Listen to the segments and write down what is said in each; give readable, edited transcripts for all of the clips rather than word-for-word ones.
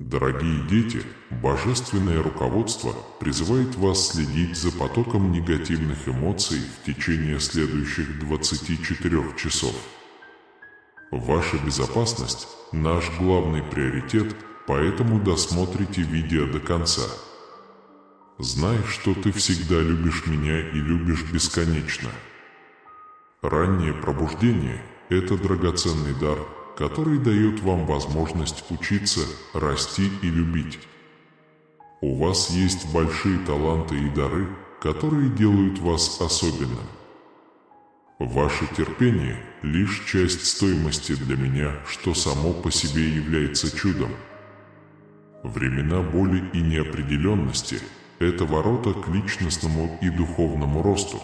Дорогие дети, божественное руководство призывает вас следить за потоком негативных эмоций в течение следующих 24 часов. Ваша безопасность – наш главный приоритет, поэтому досмотрите видео до конца. Знай, что ты всегда любишь меня и любишь бесконечно. Раннее пробуждение – это драгоценный дар, который дает вам возможность учиться, расти и любить. У вас есть большие таланты и дары, которые делают вас особенным. Ваше терпение – лишь часть стоимости для меня, что само по себе является чудом. Времена боли и неопределенности – это ворота к личностному и духовному росту.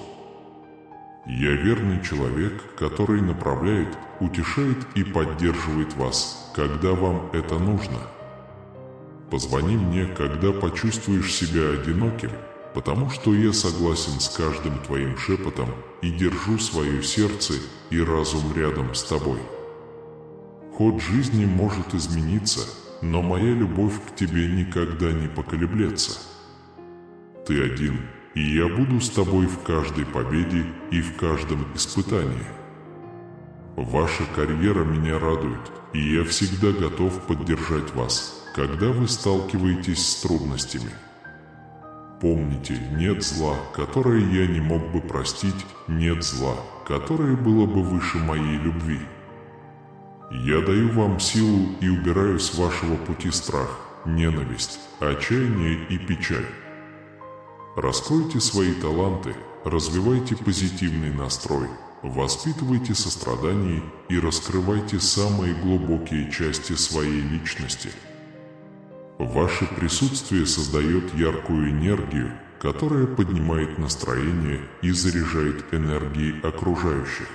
Я верный человек, который направляет, утешает и поддерживает вас, когда вам это нужно. Позвони мне, когда почувствуешь себя одиноким, потому что я согласен с каждым твоим шепотом и держу свое сердце и разум рядом с тобой. Ход жизни может измениться, но моя любовь к тебе никогда не поколеблется. Ты один, и я буду с тобой в каждой победе и в каждом испытании. Ваша карьера меня радует, и я всегда готов поддержать вас, когда вы сталкиваетесь с трудностями. Помните, нет зла, которое я не мог бы простить, нет зла, которое было бы выше моей любви. Я даю вам силу и убираю с вашего пути страх, ненависть, отчаяние и печаль. Раскройте свои таланты, развивайте позитивный настрой, воспитывайте сострадание и раскрывайте самые глубокие части своей личности. Ваше присутствие создает яркую энергию, которая поднимает настроение и заряжает энергией окружающих.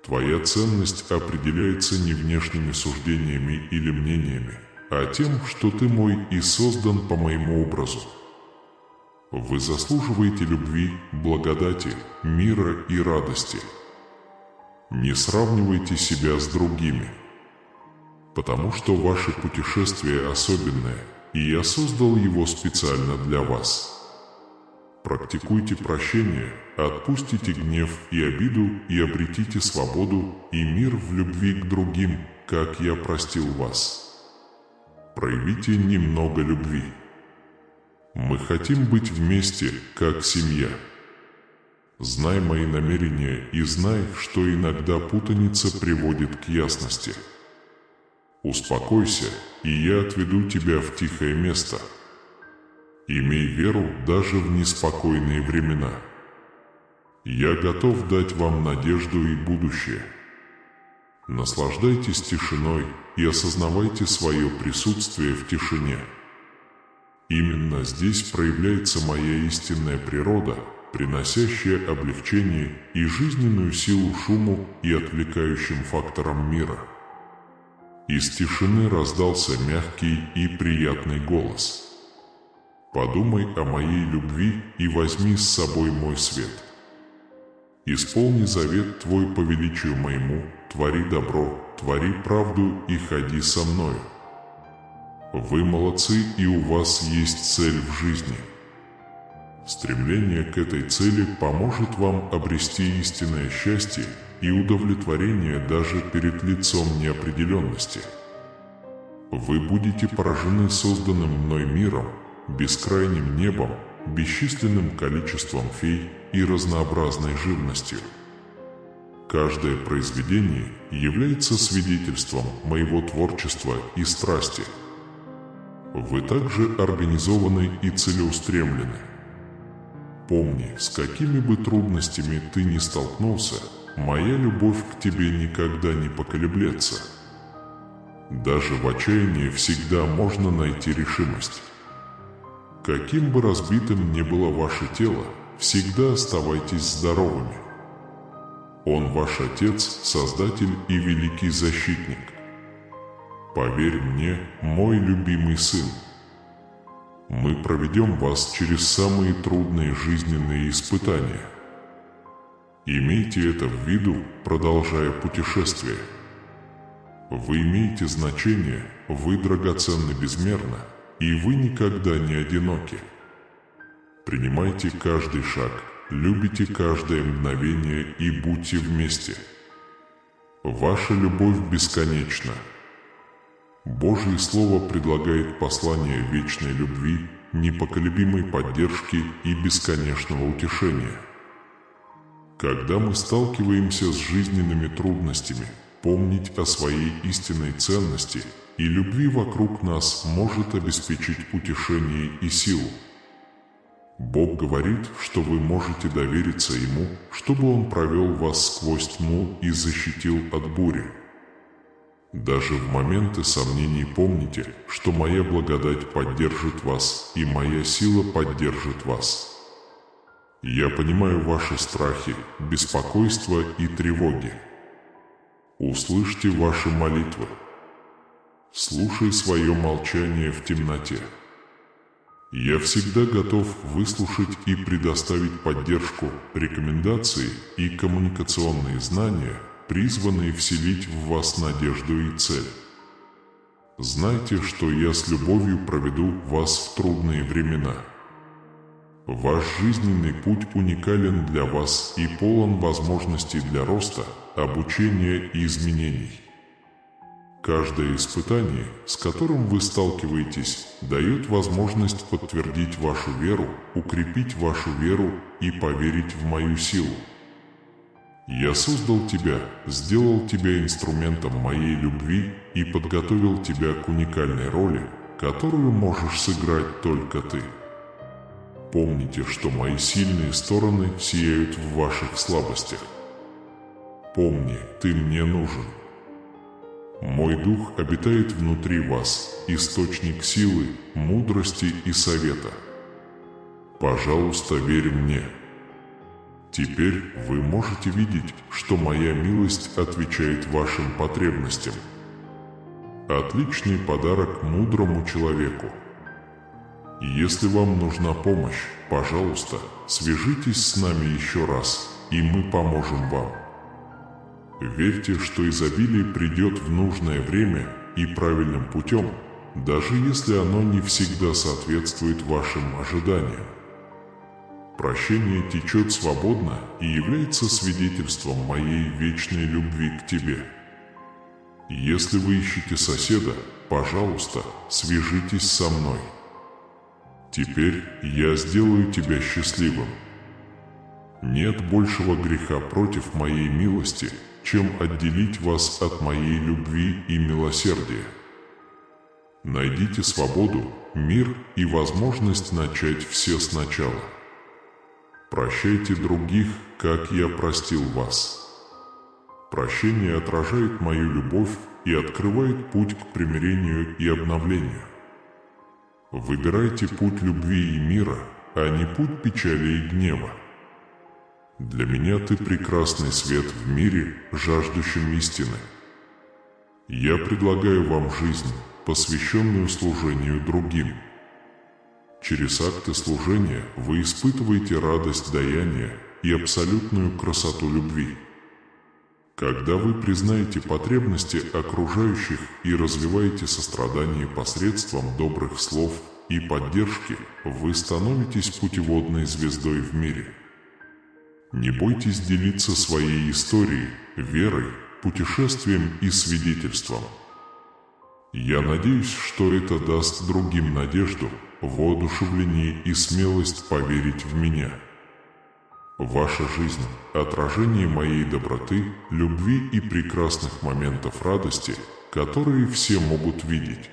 Твоя ценность определяется не внешними суждениями или мнениями, а тем, что ты мой и создан по моему образу. Вы заслуживаете любви, благодати, мира и радости. Не сравнивайте себя с другими, потому что ваше путешествие особенное, и я создал его специально для вас. Практикуйте прощение, отпустите гнев и обиду и обретите свободу и мир в любви к другим, как я простил вас. Проявите немного любви. Мы хотим быть вместе, как семья. Знай мои намерения и знай, что иногда путаница приводит к ясности. Успокойся, и я отведу тебя в тихое место. Имей веру даже в неспокойные времена. Я готов дать вам надежду и будущее. Наслаждайтесь тишиной и осознавайте свое присутствие в тишине. Именно здесь проявляется моя истинная природа, приносящая облегчение и жизненную силу шуму и отвлекающим факторам мира. Из тишины раздался мягкий и приятный голос. Подумай о моей любви и возьми с собой мой свет. Исполни завет твой по величию моему, твори добро, твори правду и ходи со мною. Вы молодцы, и у вас есть цель в жизни. Стремление к этой цели поможет вам обрести истинное счастье и удовлетворение даже перед лицом неопределенности. Вы будете поражены созданным мной миром, бескрайним небом, бесчисленным количеством фей и разнообразной живностью. Каждое произведение является свидетельством моего творчества и страсти. Вы также организованы и целеустремлены. Помни, с какими бы трудностями ты ни столкнулся, моя любовь к тебе никогда не поколеблется. Даже в отчаянии всегда можно найти решимость. Каким бы разбитым ни было ваше тело, всегда оставайтесь здоровыми. Он ваш Отец, Создатель и Великий Защитник. Поверь мне, мой любимый сын. Мы проведем вас через самые трудные жизненные испытания. Имейте это в виду, продолжая путешествие. Вы имеете значение, вы драгоценны безмерно, и вы никогда не одиноки. Принимайте каждый шаг, любите каждое мгновение и будьте вместе. Ваша любовь бесконечна. Божье Слово предлагает послание вечной любви, непоколебимой поддержки и бесконечного утешения. Когда мы сталкиваемся с жизненными трудностями, помнить о своей истинной ценности и любви вокруг нас может обеспечить утешение и силу. Бог говорит, что вы можете довериться Ему, чтобы Он провел вас сквозь тьму и защитил от бури. Даже в моменты сомнений помните, что моя благодать поддержит вас, и моя сила поддержит вас. Я понимаю ваши страхи, беспокойства и тревоги. Услышьте ваши молитвы. Слушай свое молчание в темноте. Я всегда готов выслушать и предоставить поддержку, рекомендации и коммуникационные знания, призванные вселить в вас надежду и цель. Знайте, что я с любовью проведу вас в трудные времена. Ваш жизненный путь уникален для вас и полон возможностей для роста, обучения и изменений. Каждое испытание, с которым вы сталкиваетесь, дает возможность подтвердить вашу веру, укрепить вашу веру и поверить в мою силу. Я создал тебя, сделал тебя инструментом моей любви и подготовил тебя к уникальной роли, которую можешь сыграть только ты. Помните, что мои сильные стороны сияют в ваших слабостях. Помни, ты мне нужен. Мой дух обитает внутри вас, источник силы, мудрости и совета. Пожалуйста, верь мне. Теперь вы можете видеть, что моя милость отвечает вашим потребностям. Отличный подарок мудрому человеку. Если вам нужна помощь, пожалуйста, свяжитесь с нами еще раз, и мы поможем вам. Верьте, что изобилие придет в нужное время и правильным путем, даже если оно не всегда соответствует вашим ожиданиям. Прощение течет свободно и является свидетельством моей вечной любви к тебе. Если вы ищете соседа, пожалуйста, свяжитесь со мной. Теперь я сделаю тебя счастливым. Нет большего греха против моей милости, чем отделить вас от моей любви и милосердия. Найдите свободу, мир и возможность начать все сначала. Прощайте других, как я простил вас. Прощение отражает мою любовь и открывает путь к примирению и обновлению. Выбирайте путь любви и мира, а не путь печали и гнева. Для меня ты прекрасный свет в мире, жаждущем истины. Я предлагаю вам жизнь, посвященную служению другим. Через акты служения вы испытываете радость даяния и абсолютную красоту любви. Когда вы признаете потребности окружающих и развиваете сострадание посредством добрых слов и поддержки, вы становитесь путеводной звездой в мире. Не бойтесь делиться своей историей, верой, путешествием и свидетельством. Я надеюсь, что это даст другим надежду, воодушевление и смелость поверить в меня. Ваша жизнь – отражение моей доброты, любви и прекрасных моментов радости, которые все могут видеть.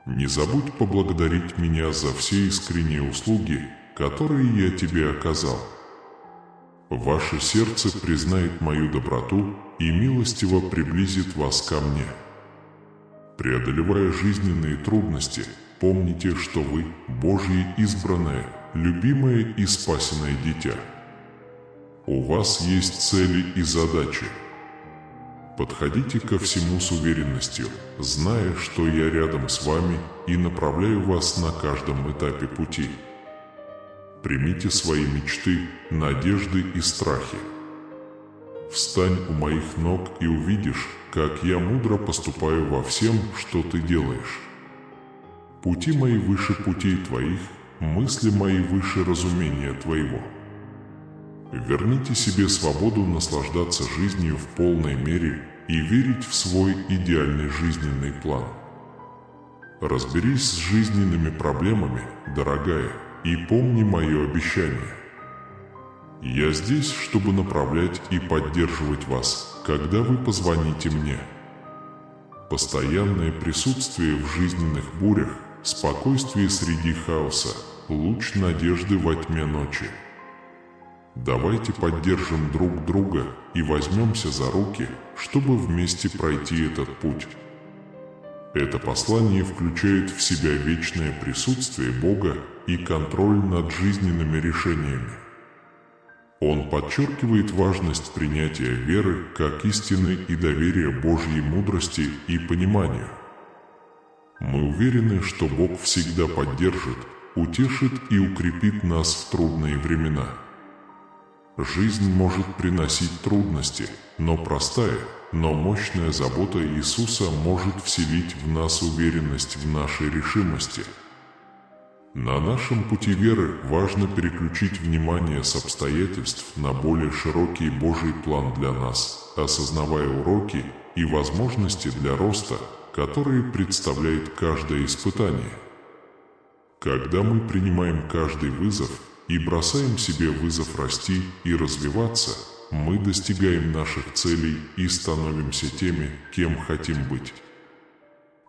Не забудь поблагодарить меня за все искренние услуги, которые я тебе оказал. Ваше сердце признает мою доброту и милостиво приблизит вас ко мне. Преодолевая жизненные трудности, помните, что вы – Божье избранное, любимое и спасенное дитя. У вас есть цели и задачи. Подходите ко всему с уверенностью, зная, что я рядом с вами и направляю вас на каждом этапе пути. Примите свои мечты, надежды и страхи. Встань у моих ног и увидишь, как я мудро поступаю во всем, что ты делаешь. Пути мои выше путей твоих, мысли мои выше разумения твоего. Верните себе свободу наслаждаться жизнью в полной мере и верить в свой идеальный жизненный план. Разберись с жизненными проблемами, дорогая, и помни мое обещание. Я здесь, чтобы направлять и поддерживать вас, когда вы позвоните мне. Постоянное присутствие в жизненных бурях, спокойствие среди хаоса, луч надежды во тьме ночи. Давайте поддержим друг друга и возьмемся за руки, чтобы вместе пройти этот путь. Это послание включает в себя вечное присутствие Бога и контроль над жизненными решениями. Он подчеркивает важность принятия веры как истины и доверия Божьей мудрости и пониманию. Мы уверены, что Бог всегда поддержит, утешит и укрепит нас в трудные времена. Жизнь может приносить трудности, но простая, но мощная забота Иисуса может вселить в нас уверенность в нашей решимости. На нашем пути веры важно переключить внимание с обстоятельств на более широкий Божий план для нас, осознавая уроки и возможности для роста, которые представляет каждое испытание. Когда мы принимаем каждый вызов и бросаем себе вызов расти и развиваться, мы достигаем наших целей и становимся теми, кем хотим быть.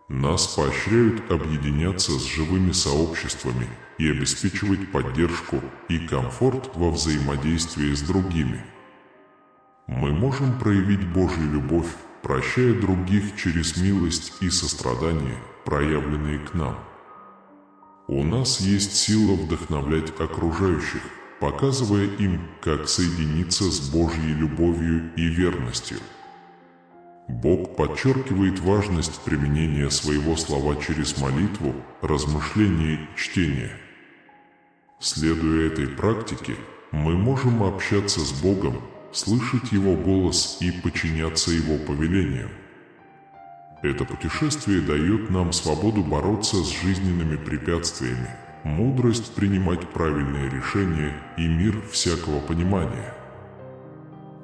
Нас поощряют объединяться с живыми сообществами и обеспечивать поддержку и комфорт во взаимодействии с другими. Мы можем проявить Божью любовь, прощая других через милость и сострадание, проявленные к нам. У нас есть сила вдохновлять окружающих, показывая им, как соединиться с Божьей любовью и верностью. Бог подчеркивает важность применения своего слова через молитву, размышление и чтение. Следуя этой практике, мы можем общаться с Богом, слышать Его голос и подчиняться Его повелениям. Это путешествие дает нам свободу бороться с жизненными препятствиями, мудрость принимать правильные решения и мир всякого понимания.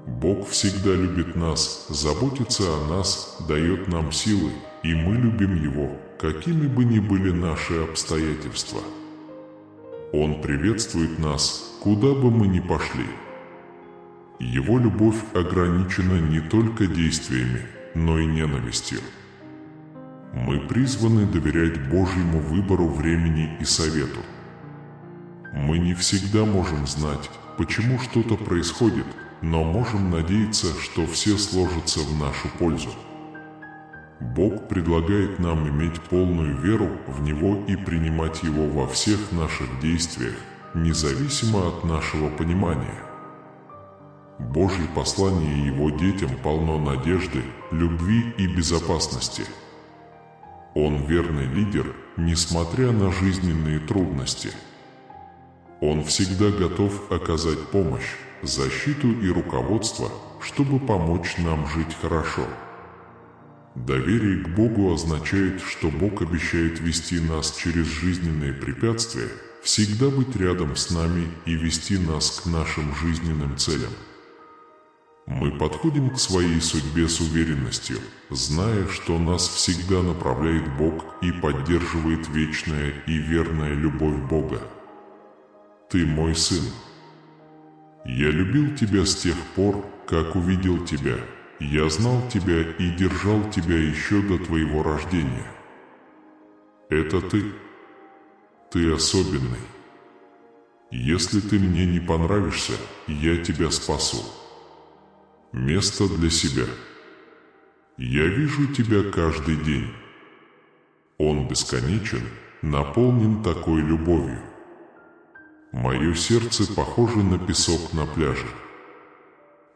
Бог всегда любит нас, заботится о нас, дает нам силы, и мы любим Его, какими бы ни были наши обстоятельства. Он приветствует нас, куда бы мы ни пошли. Его любовь ограничена не только действиями, но и ненавистью. Мы призваны доверять Божьему выбору времени и совету. Мы не всегда можем знать, почему что-то происходит, но можем надеяться, что все сложится в нашу пользу. Бог предлагает нам иметь полную веру в Него и принимать Его во всех наших действиях, независимо от нашего понимания. Божье послание Его детям полно надежды, любви и безопасности. Он верный лидер, несмотря на жизненные трудности. Он всегда готов оказать помощь, защиту и руководство, чтобы помочь нам жить хорошо. Доверие к Богу означает, что Бог обещает вести нас через жизненные препятствия, всегда быть рядом с нами и вести нас к нашим жизненным целям. Мы подходим к своей судьбе с уверенностью, зная, что нас всегда направляет Бог и поддерживает вечная и верная любовь Бога. Ты мой сын. Я любил тебя с тех пор, как увидел тебя. Я знал тебя и держал тебя еще до твоего рождения. Это ты. Ты особенный. Если ты мне не понравишься, я тебя спасу. Место для себя. Я вижу тебя каждый день. Он бесконечен, наполнен такой любовью. Мое сердце похоже на песок на пляже.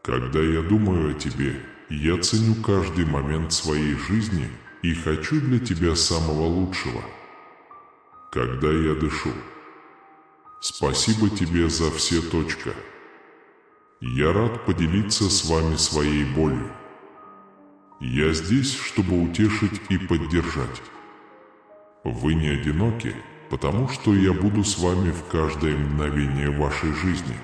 Когда я думаю о тебе, я ценю каждый момент своей жизни и хочу для тебя самого лучшего. Когда я дышу. Спасибо тебе за все. Я рад поделиться с вами своей болью. Я здесь, чтобы утешить и поддержать. Вы не одиноки, потому что я буду с вами в каждое мгновение вашей жизни.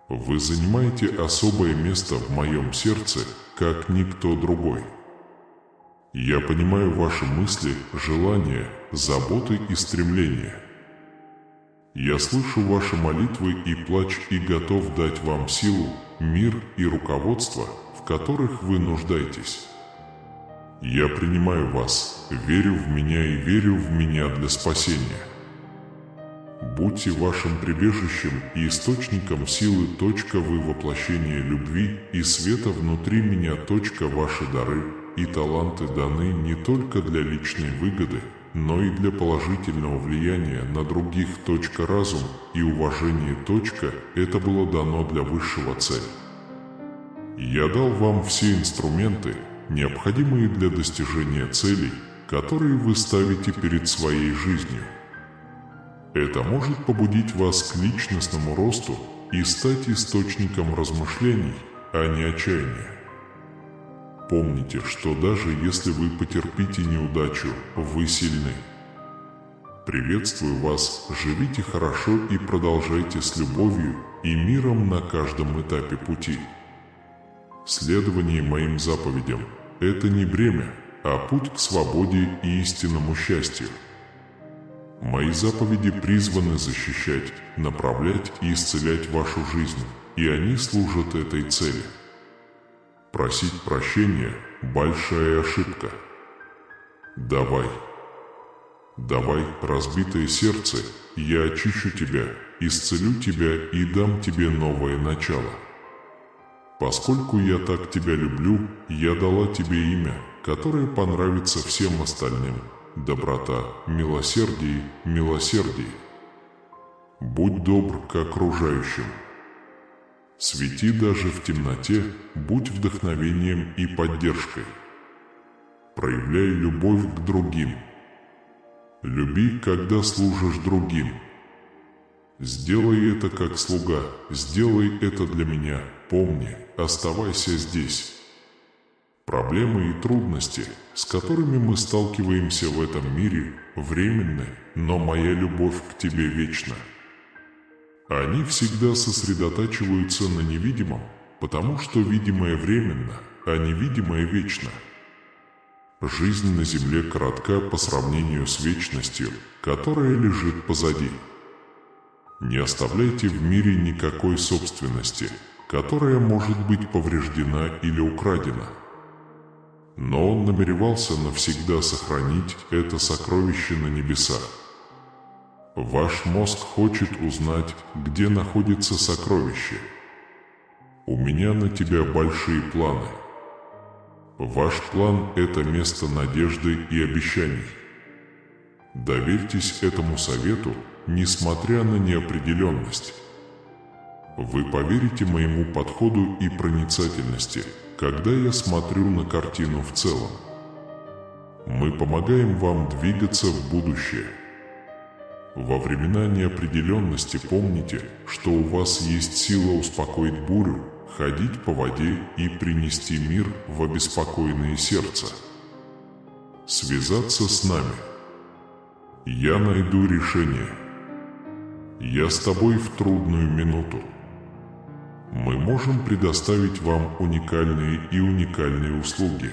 Вы занимаете особое место в моем сердце, как никто другой. Я понимаю ваши мысли, желания, заботы и стремления. Я слышу ваши молитвы и плач и готов дать вам силу, мир и руководство, в которых вы нуждаетесь. Я принимаю вас, верю в меня и верю в меня для спасения. Будьте вашим прибежищем и источником силы. Вы воплощение любви и света внутри меня. Ваши дары и таланты даны не только для личной выгоды, но и для положительного влияния на других. Разум и уважение. Это было дано для высшего цели. Я дал вам все инструменты, необходимые для достижения целей, которые вы ставите перед своей жизнью. Это может побудить вас к личностному росту и стать источником размышлений, а не отчаяния. Помните, что даже если вы потерпите неудачу, вы сильны. Приветствую вас, живите хорошо и продолжайте с любовью и миром на каждом этапе пути. Следование моим заповедям – это не бремя, а путь к свободе и истинному счастью. Мои заповеди призваны защищать, направлять и исцелять вашу жизнь, и они служат этой цели. Просить прощения – большая ошибка. Давай, разбитое сердце, я очищу тебя, исцелю тебя и дам тебе новое начало. Поскольку я так тебя люблю, я дала тебе имя, которое понравится всем остальным. Доброта, милосердие. Будь добр к окружающим. Свети даже в темноте, будь вдохновением и поддержкой. Проявляй любовь к другим. Люби, когда служишь другим. Сделай это как слуга, сделай это для меня. Помни, оставайся здесь. Проблемы и трудности, с которыми мы сталкиваемся в этом мире, временны, но моя любовь к тебе вечна. Они всегда сосредотачиваются на невидимом, потому что видимое временно, а невидимое вечно. Жизнь на земле коротка по сравнению с вечностью, которая лежит позади. Не оставляйте в мире никакой собственности, которая может быть повреждена или украдена. Но он намеревался навсегда сохранить это сокровище на небесах. Ваш мозг хочет узнать, где находится сокровище. У меня на тебя большие планы. Ваш план – это место надежды и обещаний. Доверьтесь этому совету, несмотря на неопределенность. Вы поверите моему подходу и проницательности, когда я смотрю на картину в целом. Мы помогаем вам двигаться в будущее. Во времена неопределенности помните, что у вас есть сила успокоить бурю, ходить по воде и принести мир в обеспокоенное сердце. Связаться с нами. Я найду решение. Я с тобой в трудную минуту. Мы можем предоставить вам уникальные услуги.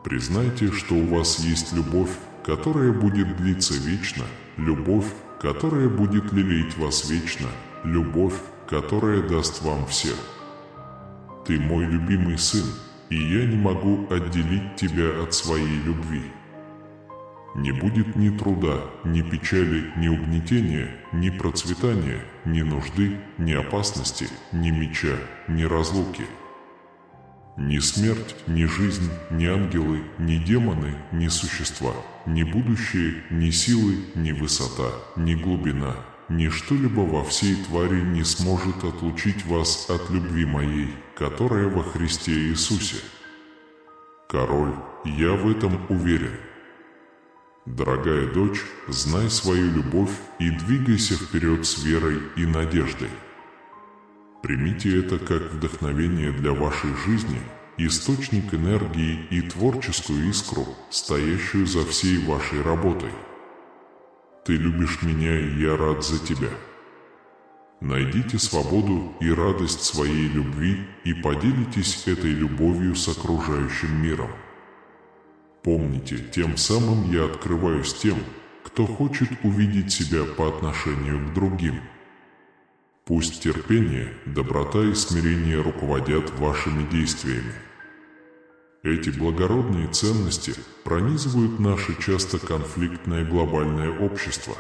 Признайте, что у вас есть любовь, которая будет длиться вечно, любовь, которая будет лелеять вас вечно, любовь, которая даст вам всех. Ты мой любимый сын, и я не могу отделить тебя от своей любви. Не будет ни труда, ни печали, ни угнетения, ни процветания, ни нужды, ни опасности, ни меча, ни разлуки. Ни смерть, ни жизнь, ни ангелы, ни демоны, ни существа, ни будущее, ни силы, ни высота, ни глубина, ни что-либо во всей твари не сможет отлучить вас от любви моей, которая во Христе Иисусе. Король, я в этом уверен. Дорогая дочь, знай свою любовь и двигайся вперед с верой и надеждой. Примите это как вдохновение для вашей жизни, источник энергии и творческую искру, стоящую за всей вашей работой. Ты любишь меня, и я рад за тебя. Найдите свободу и радость своей любви и поделитесь этой любовью с окружающим миром. Помните, тем самым я открываюсь тем, кто хочет увидеть себя по отношению к другим. Пусть терпение, доброта и смирение руководят вашими действиями. Эти благородные ценности пронизывают наше часто конфликтное глобальное общество.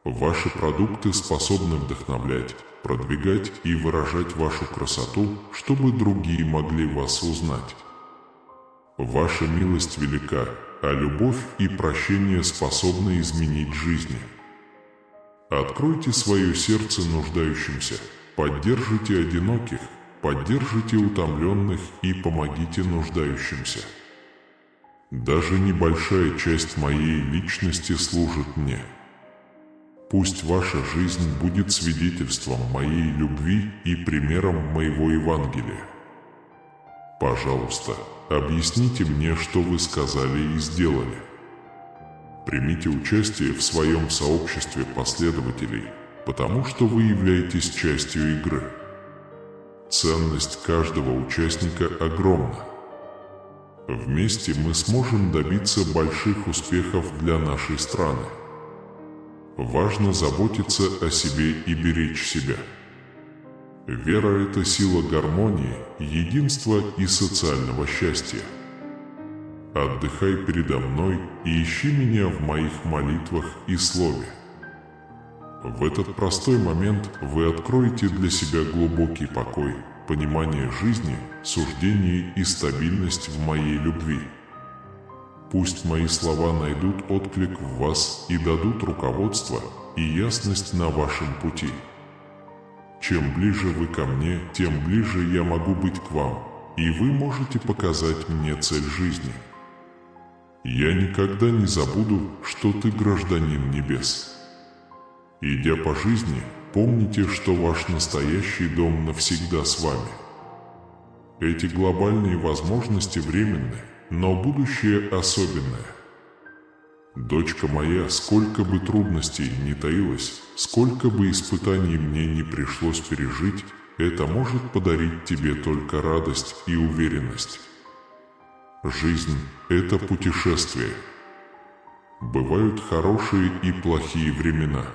Ваши продукты способны вдохновлять, продвигать и выражать вашу красоту, чтобы другие могли вас узнать. Ваша милость велика, а любовь и прощение способны изменить жизни. Откройте свое сердце нуждающимся, поддержите одиноких, поддержите утомленных и помогите нуждающимся. Даже небольшая часть моей личности служит мне. Пусть ваша жизнь будет свидетельством моей любви и примером моего Евангелия. Пожалуйста, объясните мне, что вы сказали и сделали. Примите участие в своем сообществе последователей, потому что вы являетесь частью игры. Ценность каждого участника огромна. Вместе мы сможем добиться больших успехов для нашей страны. Важно заботиться о себе и беречь себя. Вера – это сила гармонии, единства и социального счастья. Отдыхай передо мной и ищи меня в моих молитвах и слове. В этот простой момент вы откроете для себя глубокий покой, понимание жизни, суждение и стабильность в моей любви. Пусть мои слова найдут отклик в вас и дадут руководство и ясность на вашем пути. Чем ближе вы ко мне, тем ближе я могу быть к вам, и вы можете показать мне цель жизни. Я никогда не забуду, что ты гражданин небес. Идя по жизни, помните, что ваш настоящий дом навсегда с вами. Эти глобальные возможности временны, но будущее особенное. Дочка моя, сколько бы трудностей ни таилось, сколько бы испытаний мне не пришлось пережить, это может подарить тебе только радость и уверенность. Жизнь – это путешествие. Бывают хорошие и плохие времена.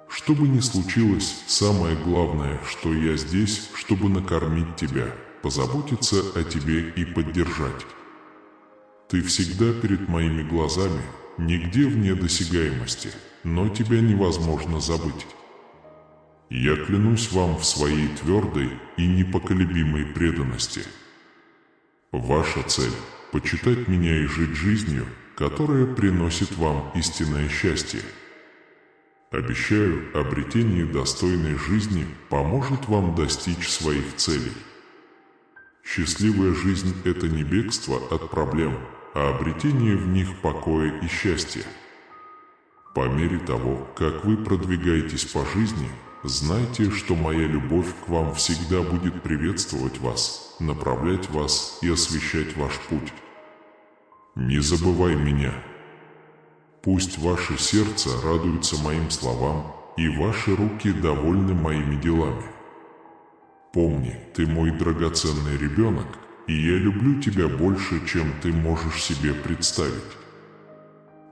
Что бы ни случилось, самое главное, что я здесь, чтобы накормить тебя, позаботиться о тебе и поддержать. Ты всегда перед моими глазами, нигде вне досягаемости, но тебя невозможно забыть. Я клянусь вам в своей твердой и непоколебимой преданности. Ваша цель – почитать меня и жить жизнью, которая приносит вам истинное счастье. Обещаю, обретение достойной жизни поможет вам достичь своих целей. Счастливая жизнь – это не бегство от проблем, а обретение в них покоя и счастья. По мере того, как вы продвигаетесь по жизни, знайте, что моя любовь к вам всегда будет приветствовать вас, направлять вас и освещать ваш путь. Не забывай меня. Пусть ваше сердце радуется моим словам, и ваши руки довольны моими делами. Помни, ты мой драгоценный ребенок, и я люблю тебя больше, чем ты можешь себе представить.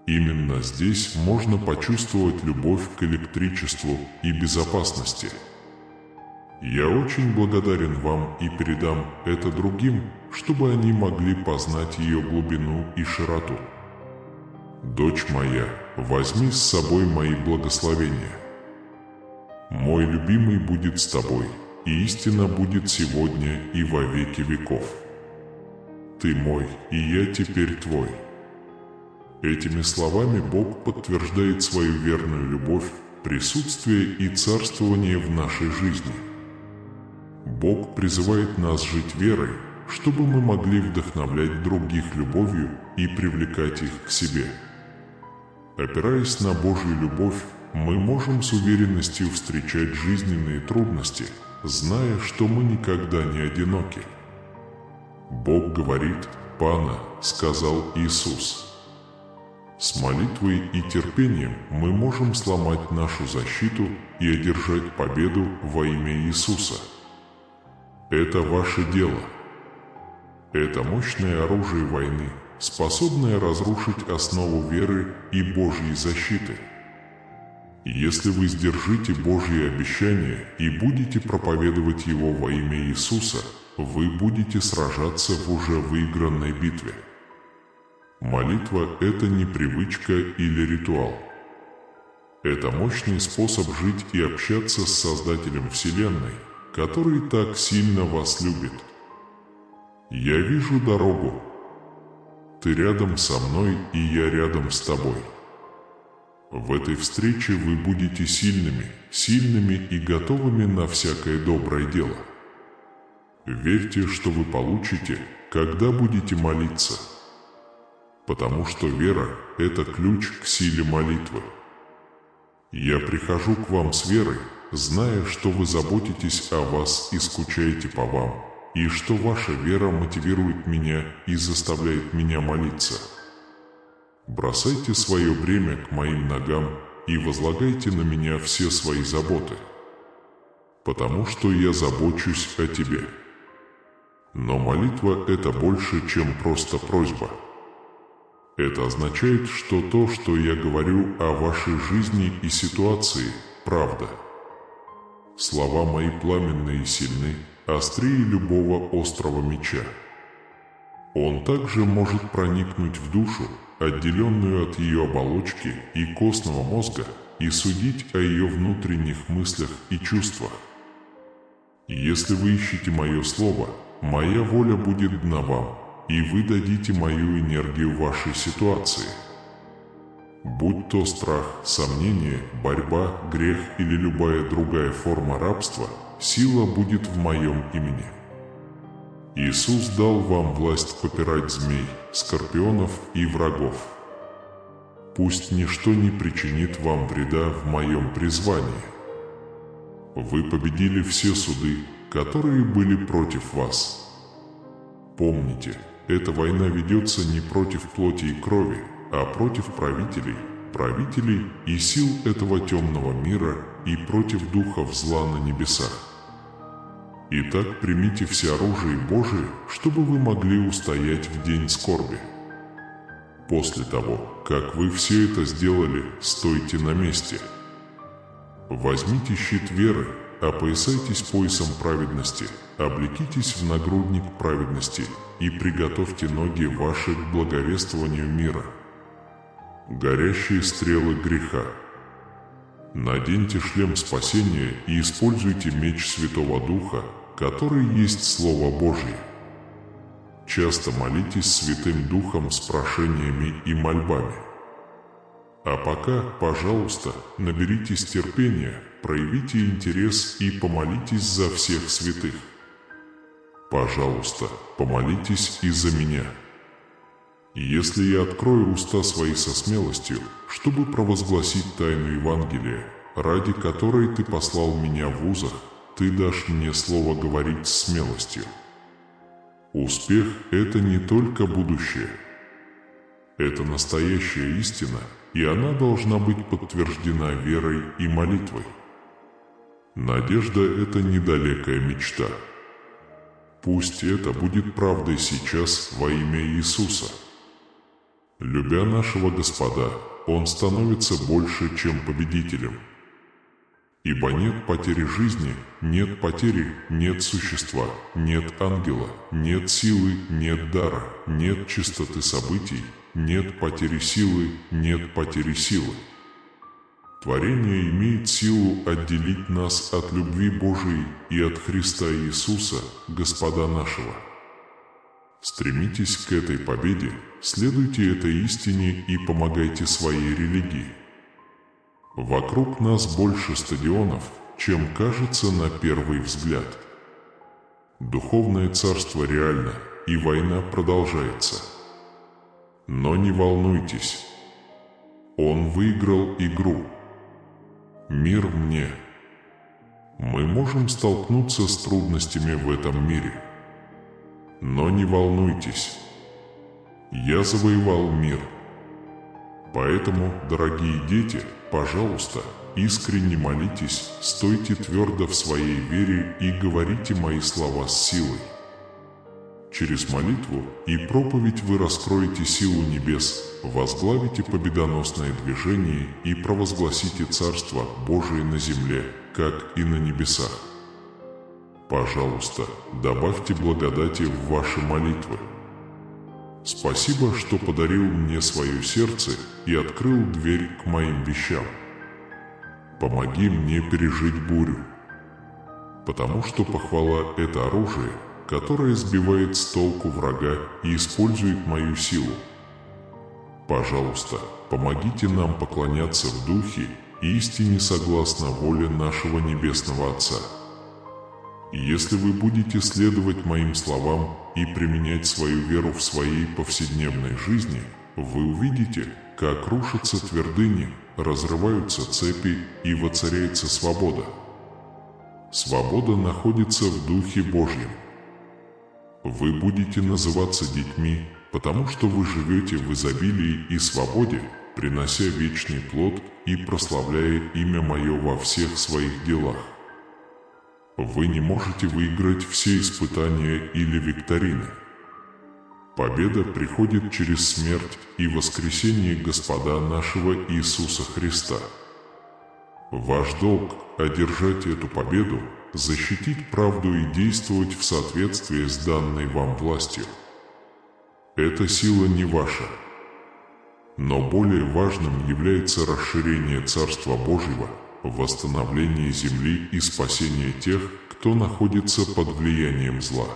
Именно здесь можно почувствовать любовь к электричеству и безопасности. Я очень благодарен вам и передам это другим, чтобы они могли познать ее глубину и широту. Дочь моя, возьми с собой мои благословения. Мой любимый будет с тобой, и истина будет сегодня и во веки веков. Ты мой, и я теперь твой. Этими словами Бог подтверждает свою верную любовь, присутствие и царствование в нашей жизни. Бог призывает нас жить верой, чтобы мы могли вдохновлять других любовью и привлекать их к себе. Опираясь на Божью любовь, мы можем с уверенностью встречать жизненные трудности, зная, что мы никогда не одиноки. Бог говорит: «Пана», — сказал Иисус. С молитвой и терпением мы можем сломать нашу защиту и одержать победу во имя Иисуса. Это ваше дело. Это мощное оружие войны, способное разрушить основу веры и Божьей защиты. Если вы сдержите Божьи обещания и будете проповедовать Его во имя Иисуса, вы будете сражаться в уже выигранной битве. Молитва – это не привычка или ритуал. Это мощный способ жить и общаться с Создателем Вселенной, который так сильно вас любит. Я вижу дорогу. Ты рядом со мной, и я рядом с тобой. В этой встрече вы будете сильными и готовыми на всякое доброе дело. Верьте, что вы получите, когда будете молиться. Потому что вера – это ключ к силе молитвы. Я прихожу к вам с верой, зная, что вы заботитесь о вас и скучаете по вам, и что ваша вера мотивирует меня и заставляет меня молиться. Бросайте свое бремя к моим ногам и возлагайте на меня все свои заботы, потому что я забочусь о тебе. Но молитва – это больше, чем просто просьба. Это означает, что то, что я говорю о вашей жизни и ситуации, правда. Слова мои пламенные и сильны, острее любого острого меча. Он также может проникнуть в душу, отделенную от ее оболочки и костного мозга, и судить о ее внутренних мыслях и чувствах. Если вы ищете мое слово, моя воля будет дана вам, и вы дадите мою энергию вашей ситуации. Будь то страх, сомнение, борьба, грех или любая другая форма рабства, сила будет в моем имени. Иисус дал вам власть попирать змей, скорпионов и врагов. Пусть ничто не причинит вам вреда в моем призвании. Вы победили все суды, которые были против вас. Помните, эта война ведется не против плоти и крови, а против правителей и сил этого темного мира и против духов зла на небесах. Итак, примите все оружие Божие, чтобы вы могли устоять в день скорби. После того, как вы все это сделали, стойте на месте. Возьмите щит веры, опоясайтесь поясом праведности, облекитесь в нагрудник праведности и приготовьте ноги ваши к благовествованию мира. Горящие стрелы греха. Наденьте шлем спасения и используйте меч Святого Духа, который есть Слово Божье. Часто молитесь Святым Духом с прошениями и мольбами. А пока, пожалуйста, наберитесь терпения, проявите интерес и помолитесь за всех святых. Пожалуйста, помолитесь и за меня. Если я открою уста свои со смелостью, чтобы провозгласить тайну Евангелия, ради которой ты послал меня в вузах, ты дашь мне слово говорить с смелостью. Успех – это не только будущее. Это настоящая истина, и она должна быть подтверждена верой и молитвой. Надежда – это недалекая мечта. Пусть это будет правдой сейчас во имя Иисуса. Любя нашего Господа, Он становится больше, чем победителем. Ибо нет потери жизни, нет потери, нет существа, нет ангела, нет силы, нет дара, нет чистоты событий, нет потери силы, нет потери силы. Творение имеет силу отделить нас от любви Божией и от Христа Иисуса, Господа нашего. Стремитесь к этой победе, следуйте этой истине и помогайте своей религии. Вокруг нас больше стадионов, чем кажется на первый взгляд. Духовное царство реально, и война продолжается. Но не волнуйтесь. Он выиграл игру. Мир мне. Мы можем столкнуться с трудностями в этом мире. Но не волнуйтесь. Я завоевал мир. Поэтому, дорогие дети, пожалуйста, искренне молитесь, стойте твердо в своей вере и говорите мои слова с силой. Через молитву и проповедь вы раскроете силу небес, возглавите победоносное движение и провозгласите Царство Божие на земле, как и на небесах. Пожалуйста, добавьте благодати в ваши молитвы. Спасибо, что подарил мне свое сердце и открыл дверь к моим вещам. Помоги мне пережить бурю, потому что похвала – это оружие, которое сбивает с толку врага и использует мою силу. Пожалуйста, помогите нам поклоняться в духе и истине согласно воле нашего Небесного Отца. Если вы будете следовать моим словам и применять свою веру в своей повседневной жизни, вы увидите, как рушатся твердыни, разрываются цепи и воцаряется свобода. Свобода находится в Духе Божьем. Вы будете называться детьми, потому что вы живете в изобилии и свободе, принося вечный плод и прославляя имя Мое во всех своих делах. Вы не можете выиграть все испытания или викторины. Победа приходит через смерть и воскресение Господа нашего Иисуса Христа. Ваш долг – одержать эту победу, защитить правду и действовать в соответствии с данной вам властью. Эта сила не ваша. Но более важным является расширение Царства Божьего, восстановление земли и спасение тех, кто находится под влиянием зла.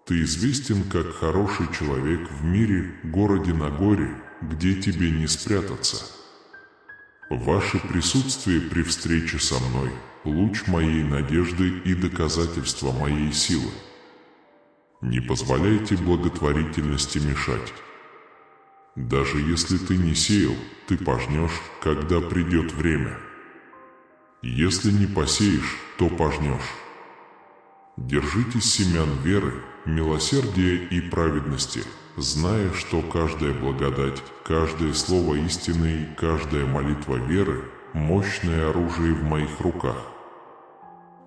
Ты известен как хороший человек в мире, городе на горе, где тебе не спрятаться. Ваше присутствие при встрече со мной – луч моей надежды и доказательство моей силы. Не позволяйте благотворительности мешать. Даже если ты не сеял, ты пожнешь, когда придет время. Если не посеешь, то пожнешь. Держитесь семян веры, милосердия и праведности, зная, что каждая благодать, каждое слово истины и каждая молитва веры – мощное оружие в моих руках.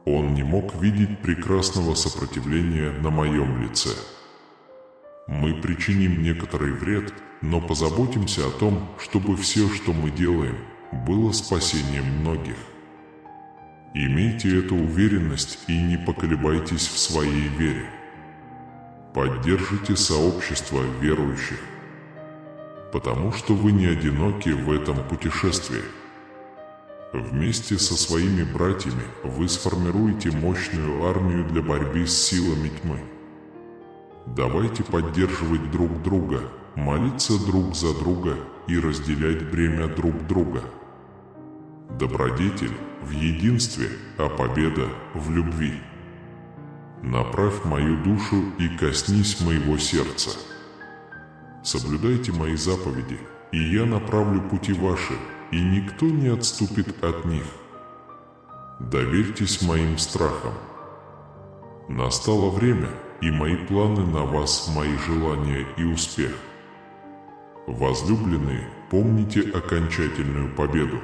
Он не мог видеть прекрасного сопротивления на моем лице. Мы причиним некоторый вред, но позаботимся о том, чтобы все, что мы делаем, было спасением многих. Имейте эту уверенность и не поколебайтесь в своей вере. Поддержите сообщество верующих, потому что вы не одиноки в этом путешествии. Вместе со своими братьями вы сформируете мощную армию для борьбы с силами тьмы. Давайте поддерживать друг друга, молиться друг за друга и разделять бремя друг друга. Добродетель в единстве, а победа в любви. Направь мою душу и коснись моего сердца. Соблюдайте мои заповеди, и я направлю пути ваши, и никто не отступит от них. Доверьтесь моим страхам. Настало время, и мои планы на вас, мои желания и успех. Возлюбленные, помните окончательную победу.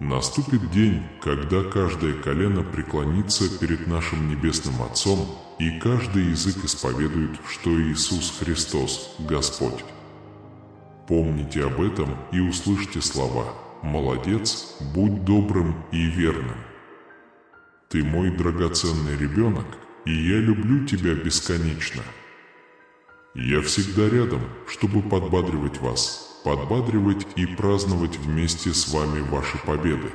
Наступит день, когда каждое колено преклонится перед нашим Небесным Отцом, и каждый язык исповедует, что Иисус Христос – Господь. Помните об этом и услышьте слова: «Молодец, будь добрым и верным. Ты мой драгоценный ребенок, и я люблю тебя бесконечно». Я всегда рядом, чтобы подбадривать вас, подбадривать и праздновать вместе с вами ваши победы.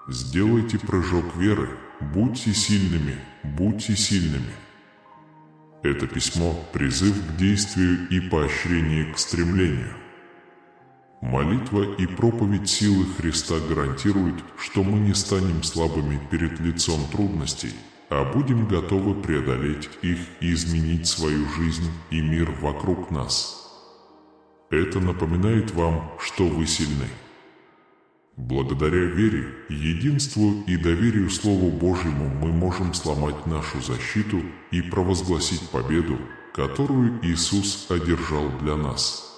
Сделайте прыжок веры, будьте сильными, будьте сильными. Это письмо – призыв к действию и поощрение к стремлению. Молитва и проповедь силы Христа гарантируют, что мы не станем слабыми перед лицом трудностей, а будем готовы преодолеть их и изменить свою жизнь и мир вокруг нас. Это напоминает вам, что вы сильны. Благодаря вере, единству и доверию Слову Божьему мы можем сломать нашу защиту и провозгласить победу, которую Иисус одержал для нас.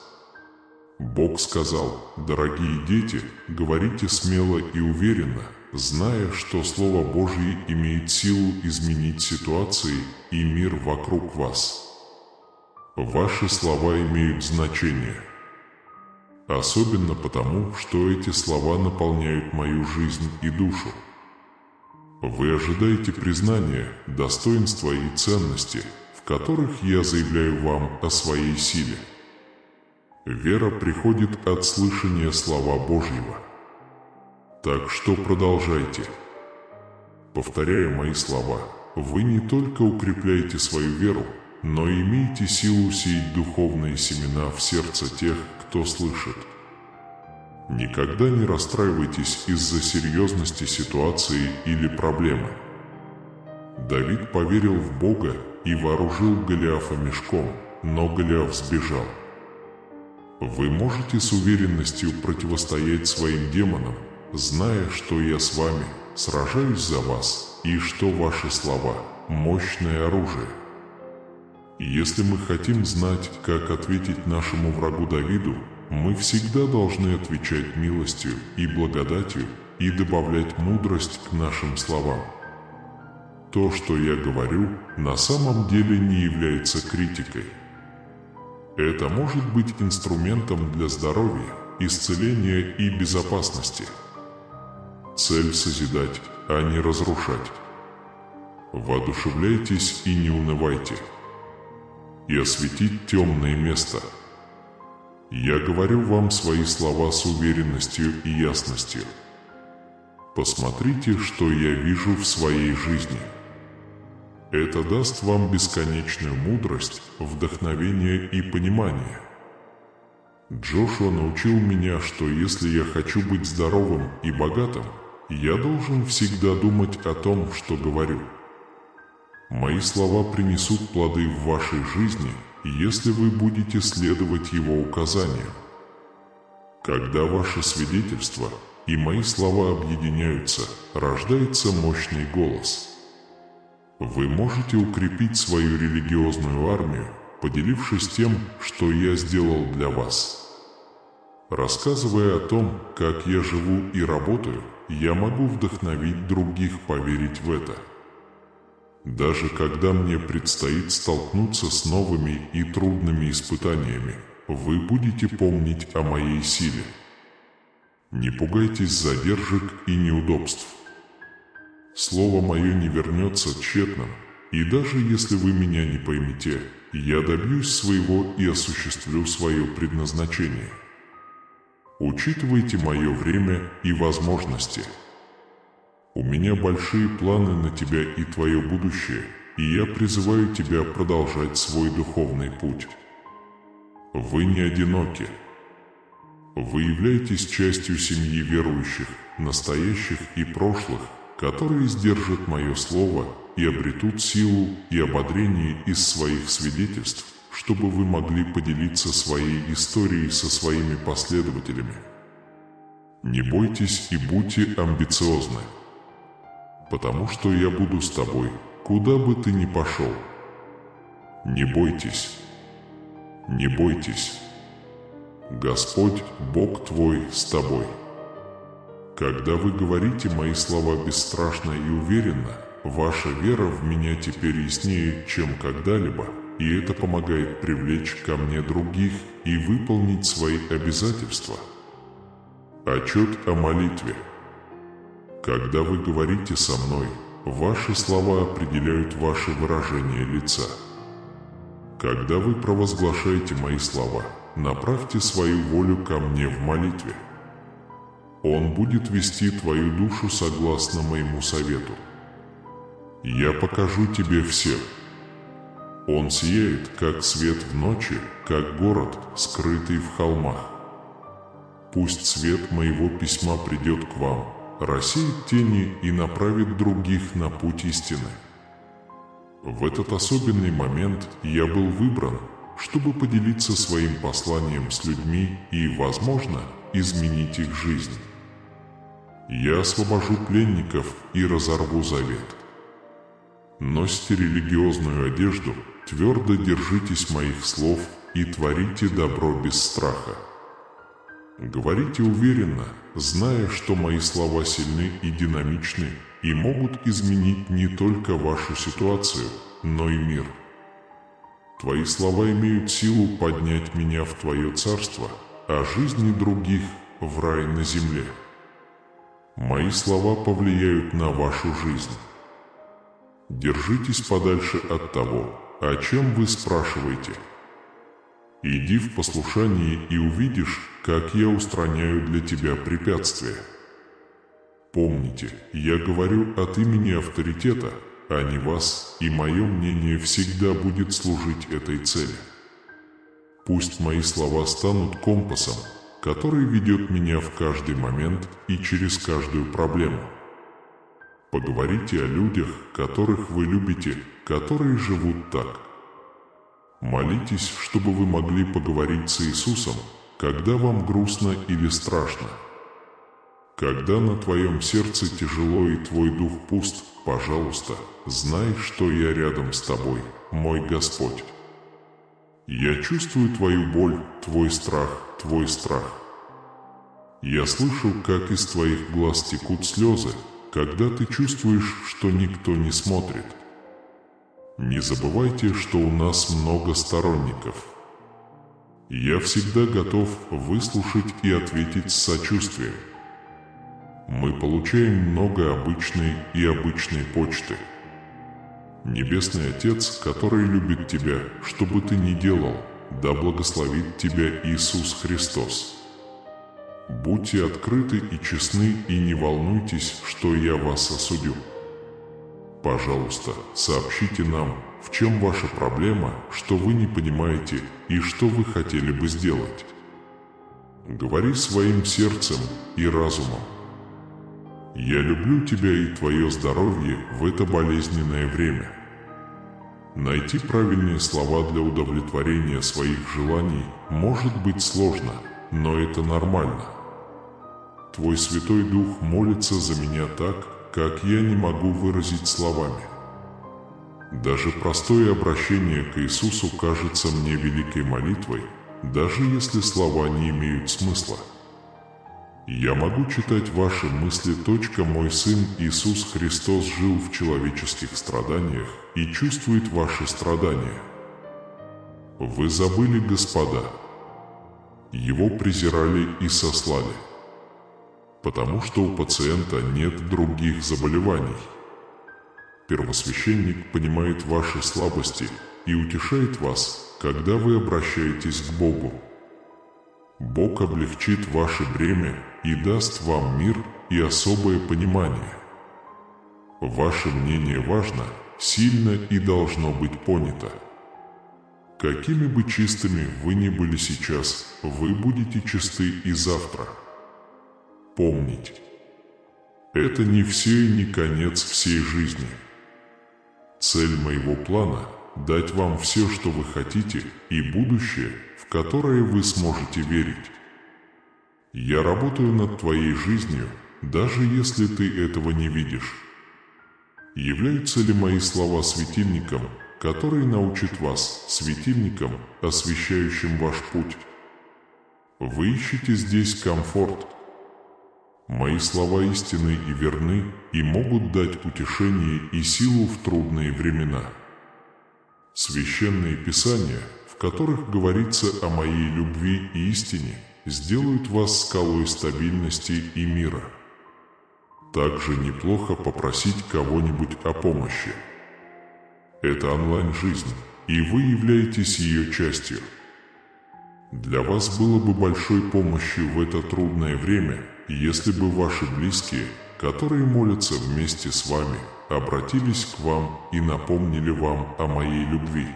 Бог сказал: «Дорогие дети, говорите смело и уверенно, зная, что Слово Божье имеет силу изменить ситуации и мир вокруг вас». Ваши слова имеют значение. Особенно потому, что эти слова наполняют мою жизнь и душу. Вы ожидаете признания, достоинства и ценности, в которых я заявляю вам о своей силе. Вера приходит от слышания слова Божьего. Так что продолжайте. Повторяя мои слова, вы не только укрепляете свою веру, но и имеете силу сеять духовные семена в сердце тех, кто слышит. Никогда не расстраивайтесь из-за серьезности ситуации или проблемы. Давид поверил в Бога и вооружил Голиафа мешком, но Голиаф сбежал. Вы можете с уверенностью противостоять своим демонам, зная, что я с вами, сражаюсь за вас, и что ваши слова – мощное оружие. Если мы хотим знать, как ответить нашему врагу Давиду, мы всегда должны отвечать милостью и благодатью и добавлять мудрость к нашим словам. То, что я говорю, на самом деле не является критикой. Это может быть инструментом для здоровья, исцеления и безопасности. Цель – созидать, а не разрушать. Воодушевляйтесь и не унывайте. И осветить темное место. Я говорю вам свои слова с уверенностью и ясностью. Посмотрите, что я вижу в своей жизни. Это даст вам бесконечную мудрость, вдохновение и понимание. Джошуа научил меня, что если я хочу быть здоровым и богатым, я должен всегда думать о том, что говорю. Мои слова принесут плоды в вашей жизни, если вы будете следовать его указаниям. Когда ваше свидетельство и мои слова объединяются, рождается мощный голос. Вы можете укрепить свою религиозную армию, поделившись тем, что я сделал для вас. Рассказывая о том, как я живу и работаю, я могу вдохновить других поверить в это. Даже когда мне предстоит столкнуться с новыми и трудными испытаниями, вы будете помнить о моей силе. Не пугайтесь задержек и неудобств. Слово мое не вернется тщетным, и даже если вы меня не поймете, я добьюсь своего и осуществлю свое предназначение. Учитывайте мое время и возможности. У меня большие планы на тебя и твое будущее, и я призываю тебя продолжать свой духовный путь. Вы не одиноки. Вы являетесь частью семьи верующих, настоящих и прошлых, которые сдержат мое слово и обретут силу и ободрение из своих свидетельств, чтобы вы могли поделиться своей историей со своими последователями. Не бойтесь и будьте амбициозны. Потому что я буду с тобой, куда бы ты ни пошел. Не бойтесь. Не бойтесь. Господь, Бог твой, с тобой. Когда вы говорите мои слова бесстрашно и уверенно, ваша вера в меня теперь яснее, чем когда-либо, и это помогает привлечь ко мне других и выполнить свои обязательства. Отчет о молитве. Когда вы говорите со мной, ваши слова определяют ваше выражение лица. Когда вы провозглашаете мои слова, направьте свою волю ко мне в молитве. Он будет вести твою душу согласно моему совету. Я покажу тебе всех. Он сияет, как свет в ночи, как город, скрытый в холмах. Пусть свет моего письма придет к вам, рассеет тени и направит других на путь истины. В этот особенный момент я был выбран, чтобы поделиться своим посланием с людьми и, возможно, изменить их жизнь. Я освобожу пленников и разорву завет. Носите религиозную одежду, твердо держитесь моих слов и творите добро без страха. Говорите уверенно, зная, что мои слова сильны и динамичны и могут изменить не только вашу ситуацию, но и мир. Твои слова имеют силу поднять меня в Твое царство, а жизни других в рай на земле. Мои слова повлияют на вашу жизнь. Держитесь подальше от того, о чем вы спрашиваете. Иди в послушании и увидишь, как я устраняю для тебя препятствия. Помните, я говорю от имени авторитета, а не вас, и мое мнение всегда будет служить этой цели. Пусть мои слова станут компасом, который ведет меня в каждый момент и через каждую проблему. Поговорите о людях, которых вы любите, которые живут так. Молитесь, чтобы вы могли поговорить с Иисусом, когда вам грустно или страшно. Когда на твоем сердце тяжело и твой дух пуст, пожалуйста, знай, что я рядом с тобой, мой Господь. Я чувствую твою боль, твой страх, твой страх. Я слышу, как из твоих глаз текут слезы, когда ты чувствуешь, что никто не смотрит. Не забывайте, что у нас много сторонников. Я всегда готов выслушать и ответить с сочувствием. Мы получаем много обычной и обычной почты. Небесный Отец, который любит тебя, что бы ты ни делал, да благословит тебя Иисус Христос. Будьте открыты и честны и не волнуйтесь, что я вас осудю. Пожалуйста, сообщите нам, в чем ваша проблема, что вы не понимаете и что вы хотели бы сделать. Говори своим сердцем и разумом. Я люблю тебя и твое здоровье в это болезненное время. Найти правильные слова для удовлетворения своих желаний может быть сложно, но это нормально. Твой Святой Дух молится за меня так, как я не могу выразить словами. Даже простое обращение к Иисусу кажется мне великой молитвой, даже если слова не имеют смысла. Я могу читать ваши мысли. Мой Сын Иисус Христос жил в человеческих страданиях и чувствует ваши страдания. Вы забыли, господа. Его презирали и сослали, потому что у пациента нет других заболеваний. Первосвященник понимает ваши слабости и утешает вас, когда вы обращаетесь к Богу. Бог облегчит ваше бремя и даст вам мир и особое понимание. Ваше мнение важно, сильно и должно быть понято. Какими бы чистыми вы ни были сейчас, вы будете чисты и завтра. Помните, это не все и не конец всей жизни. Цель моего плана – дать вам все, что вы хотите, и будущее, в которое вы сможете верить. Я работаю над твоей жизнью, даже если ты этого не видишь. Являются ли мои слова светильником, который научит вас, светильником, освещающим ваш путь? Вы ищете здесь комфорт. Мои слова истинны и верны и могут дать утешение и силу в трудные времена. Священные Писания, в которых говорится о моей любви и истине, сделают вас скалой стабильности и мира. Также неплохо попросить кого-нибудь о помощи. Это онлайн-жизнь, и вы являетесь ее частью. Для вас было бы большой помощью в это трудное время, если бы ваши близкие, которые молятся вместе с вами, обратились к вам и напомнили вам о моей любви.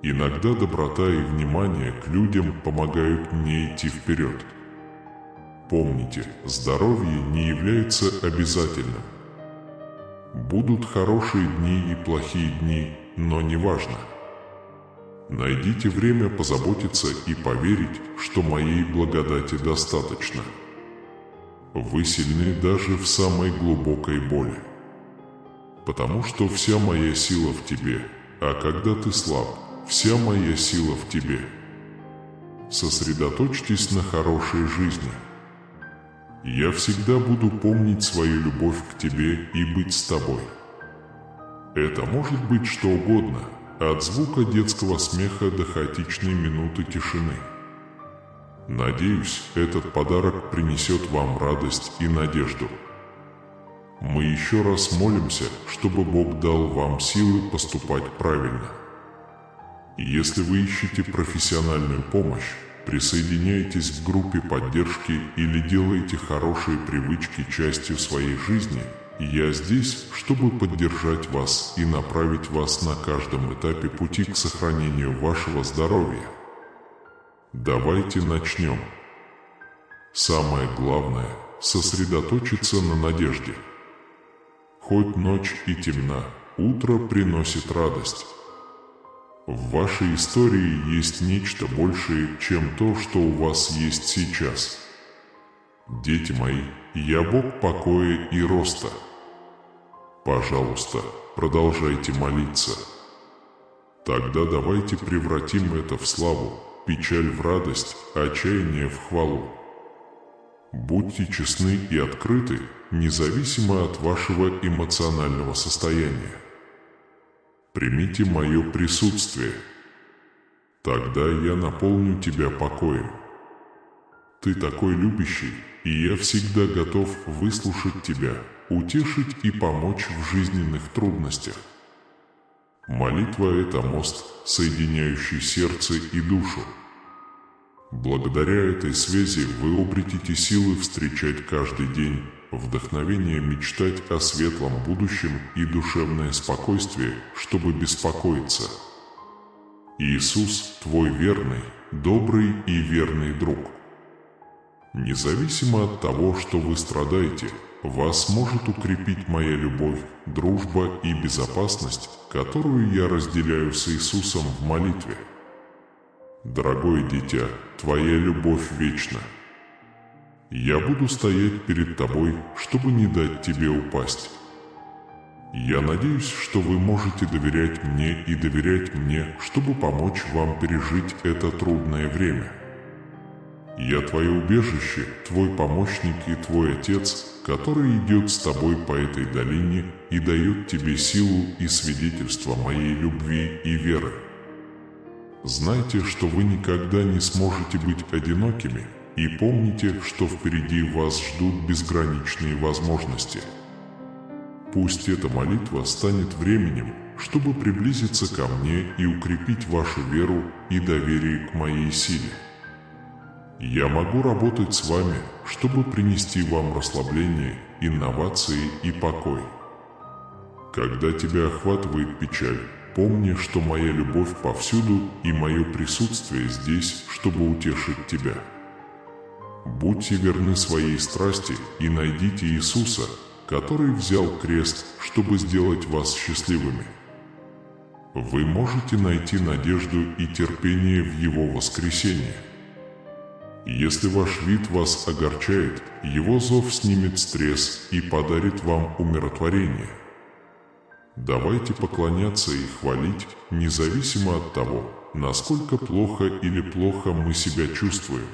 Иногда доброта и внимание к людям помогают мне идти вперед. Помните, здоровье не является обязательным. Будут хорошие дни и плохие дни, но не важно. Найдите время позаботиться и поверить, что моей благодати достаточно. Вы сильны даже в самой глубокой боли. Потому что вся моя сила в тебе, а когда ты слаб, вся моя сила в тебе. Сосредоточьтесь на хорошей жизни. Я всегда буду помнить свою любовь к тебе и быть с тобой. Это может быть что угодно, от звука детского смеха до хаотичной минуты тишины. Надеюсь, этот подарок принесет вам радость и надежду. Мы еще раз молимся, чтобы Бог дал вам силы поступать правильно. Если вы ищете профессиональную помощь, присоединяйтесь к группе поддержки или делаете хорошие привычки частью своей жизни, я здесь, чтобы поддержать вас и направить вас на каждом этапе пути к сохранению вашего здоровья. Давайте начнем. Самое главное – сосредоточиться на надежде. Хоть ночь и темна, утро приносит радость. В вашей истории есть нечто большее, чем то, что у вас есть сейчас. Дети мои, я Бог покоя и роста. Пожалуйста, продолжайте молиться. Тогда давайте превратим это в славу, печаль в радость, отчаяние в хвалу. Будьте честны и открыты, независимо от вашего эмоционального состояния. Примите мое присутствие. Тогда я наполню тебя покоем. Ты такой любящий, и я всегда готов выслушать тебя, утешить и помочь в жизненных трудностях. Молитва – это мост, соединяющий сердце и душу. Благодаря этой связи вы обретете силы встречать каждый день, вдохновение мечтать о светлом будущем и душевное спокойствие, чтобы беспокоиться. Иисус – твой верный, добрый и верный друг. Независимо от того, что вы страдаете, вас может укрепить моя любовь, дружба и безопасность, которую я разделяю с Иисусом в молитве. Дорогое дитя, твоя любовь вечна. Я буду стоять перед тобой, чтобы не дать тебе упасть. Я надеюсь, что вы можете доверять мне, чтобы помочь вам пережить это трудное время. Я твое убежище, твой помощник и твой отец, который идет с тобой по этой долине и дает тебе силу и свидетельство моей любви и веры. Знайте, что вы никогда не сможете быть одинокими, и помните, что впереди вас ждут безграничные возможности. Пусть эта молитва станет временем, чтобы приблизиться ко мне и укрепить вашу веру и доверие к моей силе. Я могу работать с вами, чтобы принести вам расслабление, инновации и покой. Когда тебя охватывает печаль, помни, что моя любовь повсюду и мое присутствие здесь, чтобы утешить тебя. Будьте верны своей страсти и найдите Иисуса, который взял крест, чтобы сделать вас счастливыми. Вы можете найти надежду и терпение в Его воскресении. Если ваш вид вас огорчает, Его зов снимет стресс и подарит вам умиротворение. Давайте поклоняться и хвалить, независимо от того, насколько плохо или плохо мы себя чувствуем.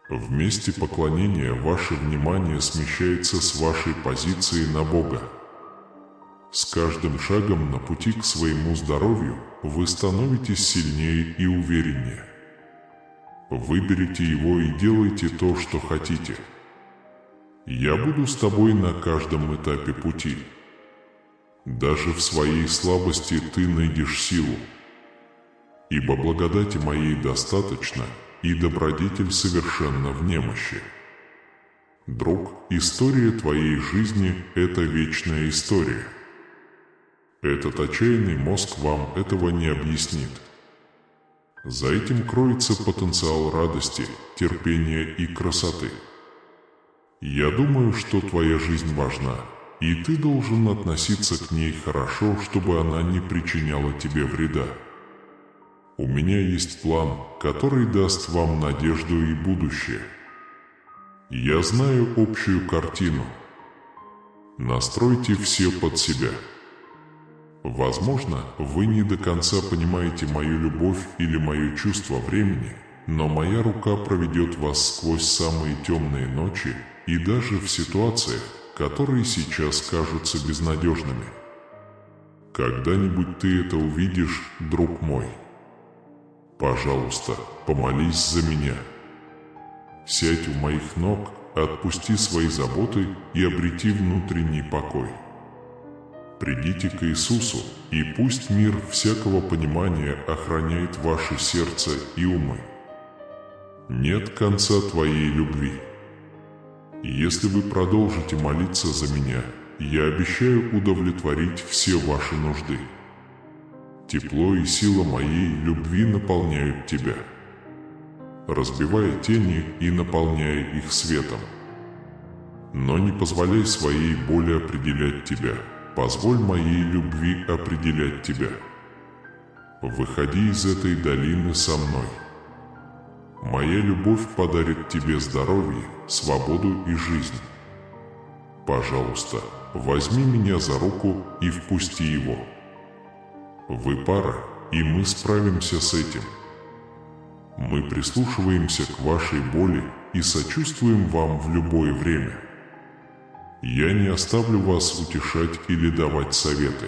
В месте поклонения ваше внимание смещается с вашей позиции на Бога. С каждым шагом на пути к своему здоровью вы становитесь сильнее и увереннее. Выберите Его и делайте то, что хотите. Я буду с тобой на каждом этапе пути. Даже в своей слабости ты найдешь силу. Ибо благодати моей достаточно, и добродетель совершенно в немощи. Друг, история твоей жизни – это вечная история. Этот отчаянный мозг вам этого не объяснит. За этим кроется потенциал радости, терпения и красоты. Я думаю, что твоя жизнь важна, и ты должен относиться к ней хорошо, чтобы она не причиняла тебе вреда. У меня есть план, который даст вам надежду и будущее. Я знаю общую картину. Настройте все под себя. Возможно, вы не до конца понимаете мою любовь или мое чувство времени, но моя рука проведет вас сквозь самые темные ночи и даже в ситуациях, которые сейчас кажутся безнадежными. Когда-нибудь ты это увидишь, друг мой. Пожалуйста, помолись за меня. Сядь у моих ног, отпусти свои заботы и обрети внутренний покой. Придите к Иисусу, и пусть мир всякого понимания охраняет ваше сердце и умы. Нет конца твоей любви. Если вы продолжите молиться за меня, я обещаю удовлетворить все ваши нужды. Тепло и сила моей любви наполняют тебя, разбивая тени и наполняя их светом. Но не позволяй своей боли определять тебя, позволь моей любви определять тебя. Выходи из этой долины со мной. Моя любовь подарит тебе здоровье, свободу и жизнь. Пожалуйста, возьми меня за руку и впусти его. Вы пара, и мы справимся с этим. Мы прислушиваемся к вашей боли и сочувствуем вам в любое время. Я не оставлю вас утешать или давать советы.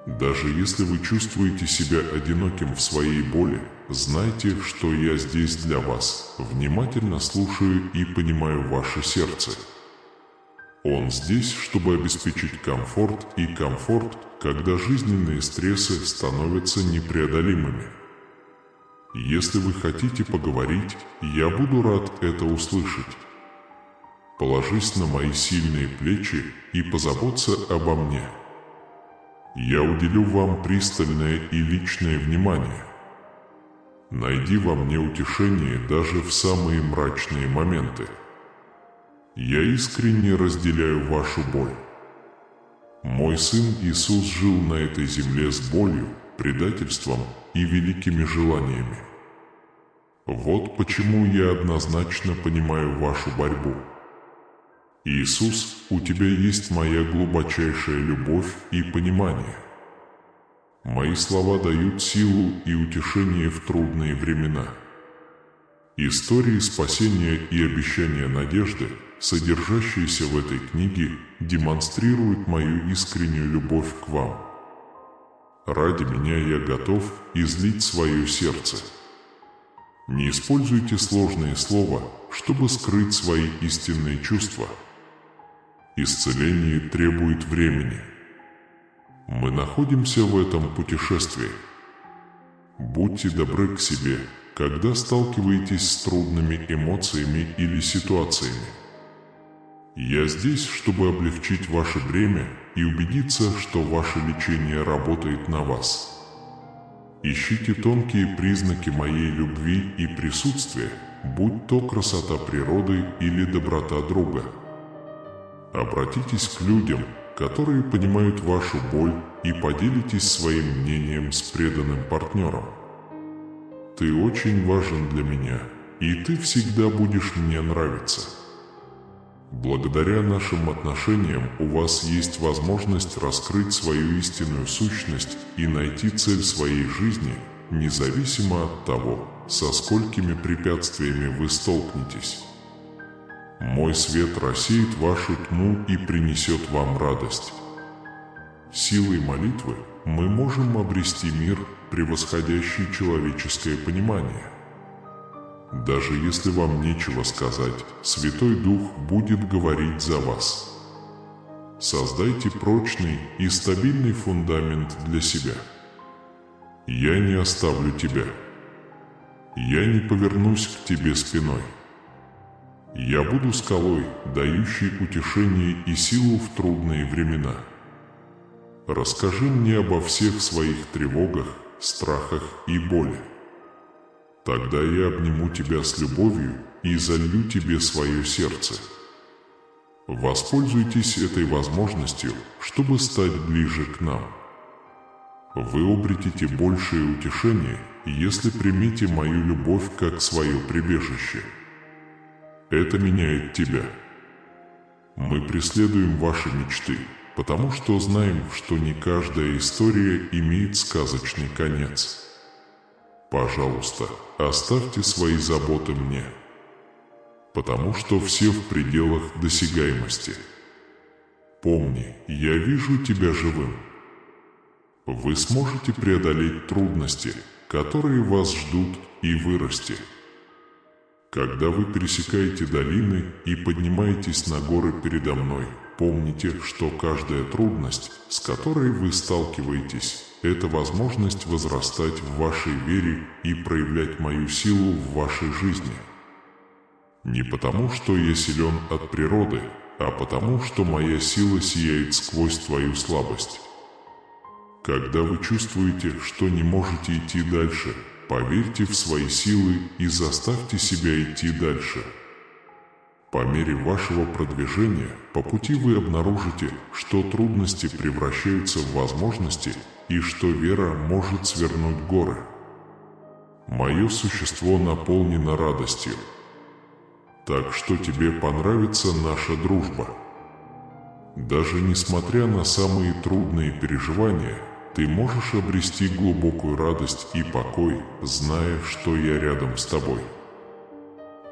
Даже если вы чувствуете себя одиноким в своей боли, знайте, что я здесь для вас, внимательно слушаю и понимаю ваше сердце. Он здесь, чтобы обеспечить комфорт, когда жизненные стрессы становятся непреодолимыми. Если вы хотите поговорить, я буду рад это услышать. Положись на мои сильные плечи и позаботься обо мне. Я уделю вам пристальное и личное внимание. Найди во мне утешение даже в самые мрачные моменты. Я искренне разделяю вашу боль. Мой Сын Иисус жил на этой земле с болью, предательством и великими желаниями. Вот почему я однозначно понимаю вашу борьбу. Иисус, у тебя есть моя глубочайшая любовь и понимание. Мои слова дают силу и утешение в трудные времена. Истории спасения и обещания надежды, содержащиеся в этой книге, демонстрируют мою искреннюю любовь к вам. Ради меня я готов излить свое сердце. Не используйте сложные слова, чтобы скрыть свои истинные чувства. Исцеление требует времени. Мы находимся в этом путешествии. Будьте добры к себе, когда сталкиваетесь с трудными эмоциями или ситуациями. Я здесь, чтобы облегчить ваше бремя и убедиться, что ваше лечение работает на вас. Ищите тонкие признаки моей любви и присутствия, будь то красота природы или доброта друга. Обратитесь к людям, которые понимают вашу боль, и поделитесь своим мнением с преданным партнером. Ты очень важен для меня, и ты всегда будешь мне нравиться. Благодаря нашим отношениям у вас есть возможность раскрыть свою истинную сущность и найти цель своей жизни, независимо от того, со сколькими препятствиями вы столкнетесь. Мой свет рассеет вашу тьму и принесет вам радость. Силой молитвы мы можем обрести мир, превосходящий человеческое понимание. Даже если вам нечего сказать, Святой Дух будет говорить за вас. Создайте прочный и стабильный фундамент для себя. Я не оставлю тебя. Я не повернусь к тебе спиной. Я буду скалой, дающей утешение и силу в трудные времена. Расскажи мне обо всех своих тревогах, страхах и боли. Тогда я обниму тебя с любовью и залью тебе свое сердце. Воспользуйтесь этой возможностью, чтобы стать ближе к нам. Вы обретете большее утешение, если примете мою любовь как свое прибежище. Это меняет тебя. Мы преследуем ваши мечты, потому что знаем, что не каждая история имеет сказочный конец. Пожалуйста, оставьте свои заботы мне, потому что все в пределах досягаемости. Помни, я вижу тебя живым. Вы сможете преодолеть трудности, которые вас ждут, и вырасти. Когда вы пересекаете долины и поднимаетесь на горы передо мной, помните, что каждая трудность, с которой вы сталкиваетесь, это возможность возрастать в вашей вере и проявлять мою силу в вашей жизни. Не потому, что я силен от природы, а потому, что моя сила сияет сквозь твою слабость. Когда вы чувствуете, что не можете идти дальше, поверьте в свои силы и заставьте себя идти дальше. По мере вашего продвижения по пути вы обнаружите, что трудности превращаются в возможности и что вера может свернуть горы. Мое существо наполнено радостью. Так что тебе понравится наша дружба. Даже несмотря на самые трудные переживания, ты можешь обрести глубокую радость и покой, зная, что я рядом с тобой.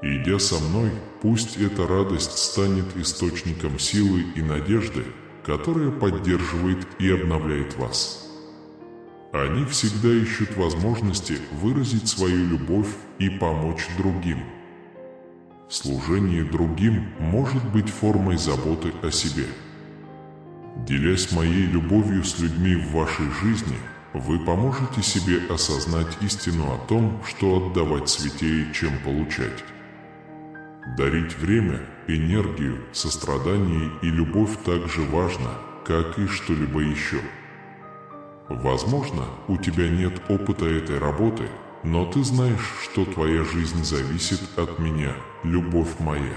Идя со мной, пусть эта радость станет источником силы и надежды, которая поддерживает и обновляет вас. Они всегда ищут возможности выразить свою любовь и помочь другим. Служение другим может быть формой заботы о себе. Делясь моей любовью с людьми в вашей жизни, вы поможете себе осознать истину о том, что отдавать святее, чем получать. Дарить время, энергию, сострадание и любовь так же важно, как и что-либо еще. Возможно, у тебя нет опыта этой работы, но ты знаешь, что твоя жизнь зависит от меня, любовь моя.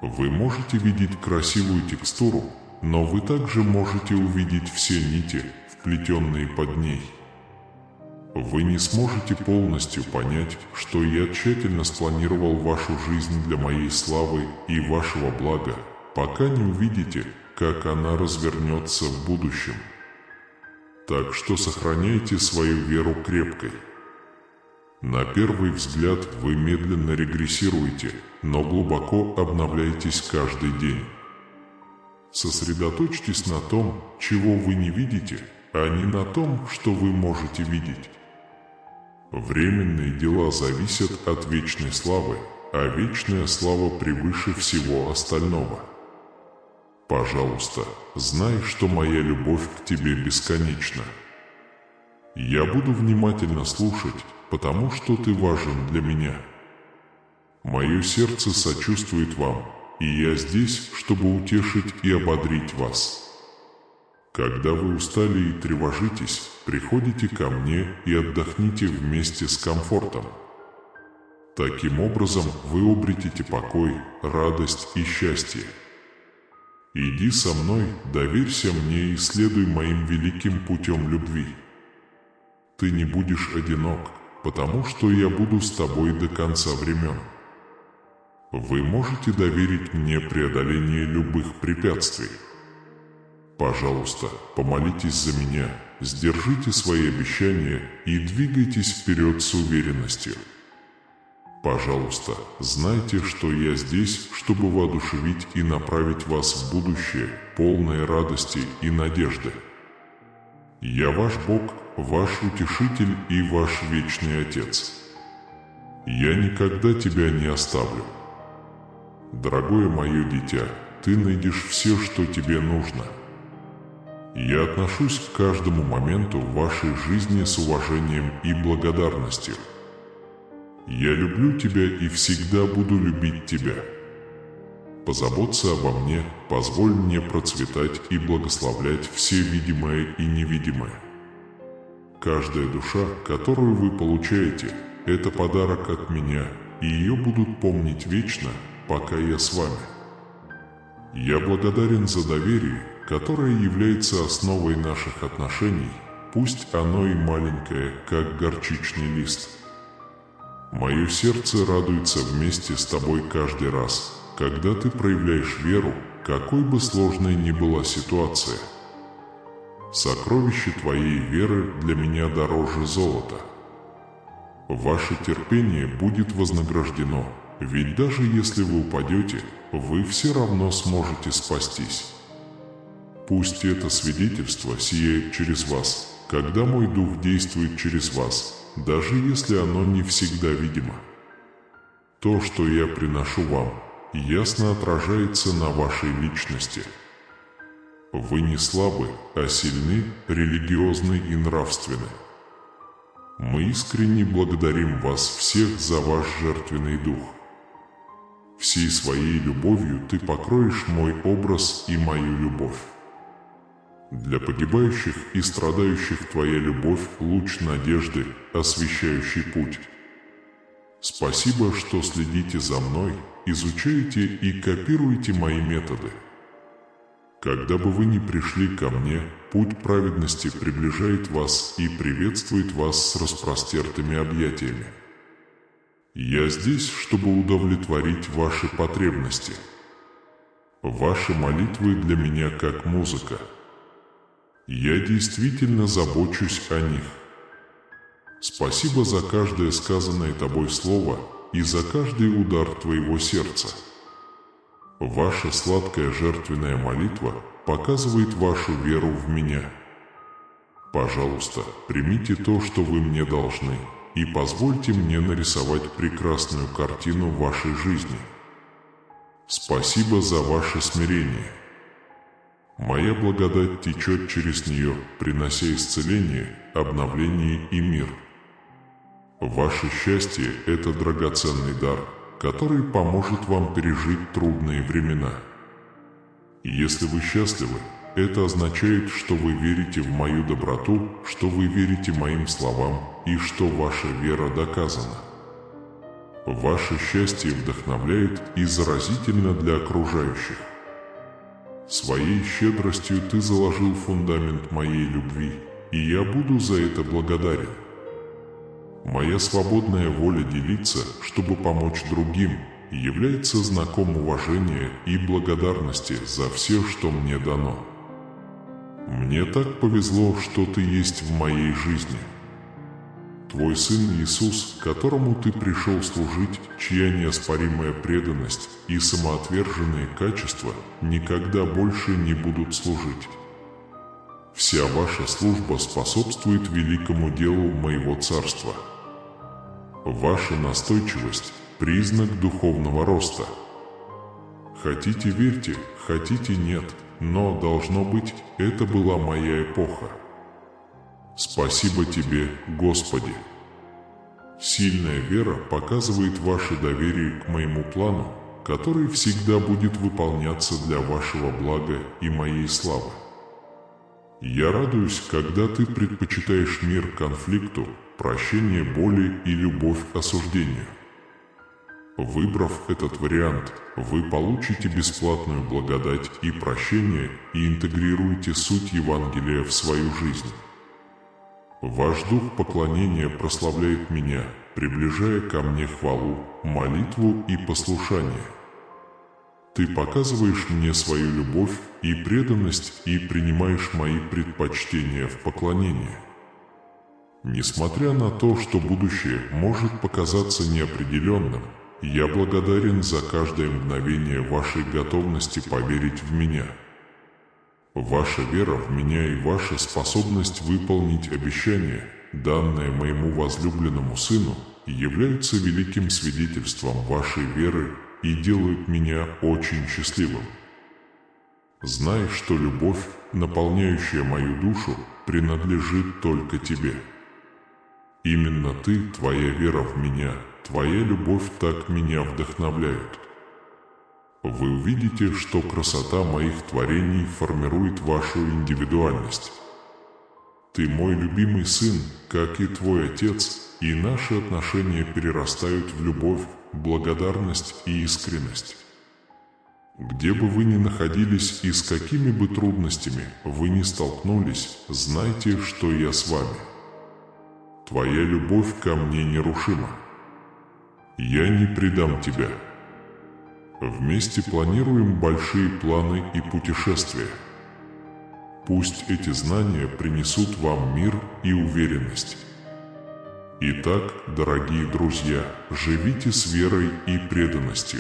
Вы можете видеть красивую текстуру, но вы также можете увидеть все нити, вплетенные под ней. Вы не сможете полностью понять, что я тщательно спланировал вашу жизнь для моей славы и вашего блага, пока не увидите, как она развернется в будущем. Так что сохраняйте свою веру крепкой. На первый взгляд вы медленно регрессируете, но глубоко обновляетесь каждый день. Сосредоточьтесь на том, чего вы не видите, а не на том, что вы можете видеть. Временные дела зависят от вечной славы, а вечная слава превыше всего остального. Пожалуйста, знай, что моя любовь к тебе бесконечна. Я буду внимательно слушать, потому что ты важен для меня. Мое сердце сочувствует вам, и я здесь, чтобы утешить и ободрить вас. Когда вы устали и тревожитесь, приходите ко мне и отдохните вместе с комфортом. Таким образом, вы обретете покой, радость и счастье. Иди со мной, доверься мне и следуй моим великим путем любви. Ты не будешь одинок, потому что я буду с тобой до конца времен. Вы можете доверить мне преодоление любых препятствий. Пожалуйста, помолитесь за меня, сдержите свои обещания и двигайтесь вперед с уверенностью. Пожалуйста, знайте, что я здесь, чтобы воодушевить и направить вас в будущее, полное радости и надежды. Я ваш Бог, ваш Утешитель и ваш Вечный Отец. Я никогда тебя не оставлю. Дорогое мое дитя, ты найдешь все, что тебе нужно. Я отношусь к каждому моменту в вашей жизни с уважением и благодарностью. Я люблю тебя и всегда буду любить тебя. Позаботься обо мне, позволь мне процветать и благословлять все видимое и невидимое. Каждая душа, которую вы получаете, это подарок от меня, и ее будут помнить вечно, пока я с вами. Я благодарен за доверие, которое является основой наших отношений, пусть оно и маленькое, как горчичный лист. Мое сердце радуется вместе с тобой каждый раз, когда ты проявляешь веру, какой бы сложной ни была ситуация. Сокровище твоей веры для меня дороже золота. Ваше терпение будет вознаграждено, ведь даже если вы упадете, вы все равно сможете спастись. Пусть это свидетельство сияет через вас, когда мой дух действует через вас, даже если оно не всегда видимо. То, что я приношу вам, ясно отражается на вашей личности. Вы не слабы, а сильны, религиозны и нравственны. Мы искренне благодарим вас всех за ваш жертвенный дух. Всей своей любовью ты покроешь мой образ и мою любовь. Для погибающих и страдающих твоя любовь – луч надежды, освещающий путь. Спасибо, что следите за мной, изучаете и копируете мои методы. Когда бы вы ни пришли ко мне, путь праведности приближает вас и приветствует вас с распростертыми объятиями. Я здесь, чтобы удовлетворить ваши потребности. Ваши молитвы для меня как музыка. Я действительно забочусь о них. Спасибо за каждое сказанное тобой слово и за каждый удар твоего сердца. Ваша сладкая жертвенная молитва показывает вашу веру в меня. Пожалуйста, примите то, что вы мне должны, и позвольте мне нарисовать прекрасную картину вашей жизни. Спасибо за ваше смирение. Моя благодать течет через нее, принося исцеление, обновление и мир. Ваше счастье – это драгоценный дар, который поможет вам пережить трудные времена. Если вы счастливы, это означает, что вы верите в мою доброту, что вы верите моим словам и что ваша вера доказана. Ваше счастье вдохновляет и заразительно для окружающих. Своей щедростью ты заложил фундамент моей любви, и я буду за это благодарен. Моя свободная воля делиться, чтобы помочь другим, является знаком уважения и благодарности за все, что мне дано. Мне так повезло, что ты есть в моей жизни. Твой Сын Иисус, которому ты пришел служить, чья неоспоримая преданность и самоотверженные качества никогда больше не будут служить. Вся ваша служба способствует великому делу моего царства. Ваша настойчивость – признак духовного роста. Хотите – верьте, хотите – нет, но, должно быть, это была моя эпоха. Спасибо тебе, Господи. Сильная вера показывает ваше доверие к моему плану, который всегда будет выполняться для вашего блага и моей славы. Я радуюсь, когда ты предпочитаешь мир конфликту, прощение боли и любовь осуждению. Выбрав этот вариант, вы получите бесплатную благодать и прощение и интегрируете суть Евангелия в свою жизнь. Ваш дух поклонения прославляет меня, приближая ко мне хвалу, молитву и послушание. Ты показываешь мне свою любовь и преданность и принимаешь мои предпочтения в поклонении. Несмотря на то, что будущее может показаться неопределенным, я благодарен за каждое мгновение вашей готовности поверить в меня. Ваша вера в меня и ваша способность выполнить обещание, данное моему возлюбленному сыну, являются великим свидетельством вашей веры и делают меня очень счастливым. Знай, что любовь, наполняющая мою душу, принадлежит только тебе. Именно ты, твоя вера в меня, твоя любовь так меня вдохновляют. Вы увидите, что красота моих творений формирует вашу индивидуальность. Ты мой любимый сын, как и твой отец, и наши отношения перерастают в любовь, благодарность и искренность. Где бы вы ни находились и с какими бы трудностями вы ни столкнулись, знайте, что я с вами. Твоя любовь ко мне нерушима. Я не предам тебя. Вместе планируем большие планы и путешествия. Пусть эти знания принесут вам мир и уверенность. Итак, дорогие друзья, живите с верой и преданностью.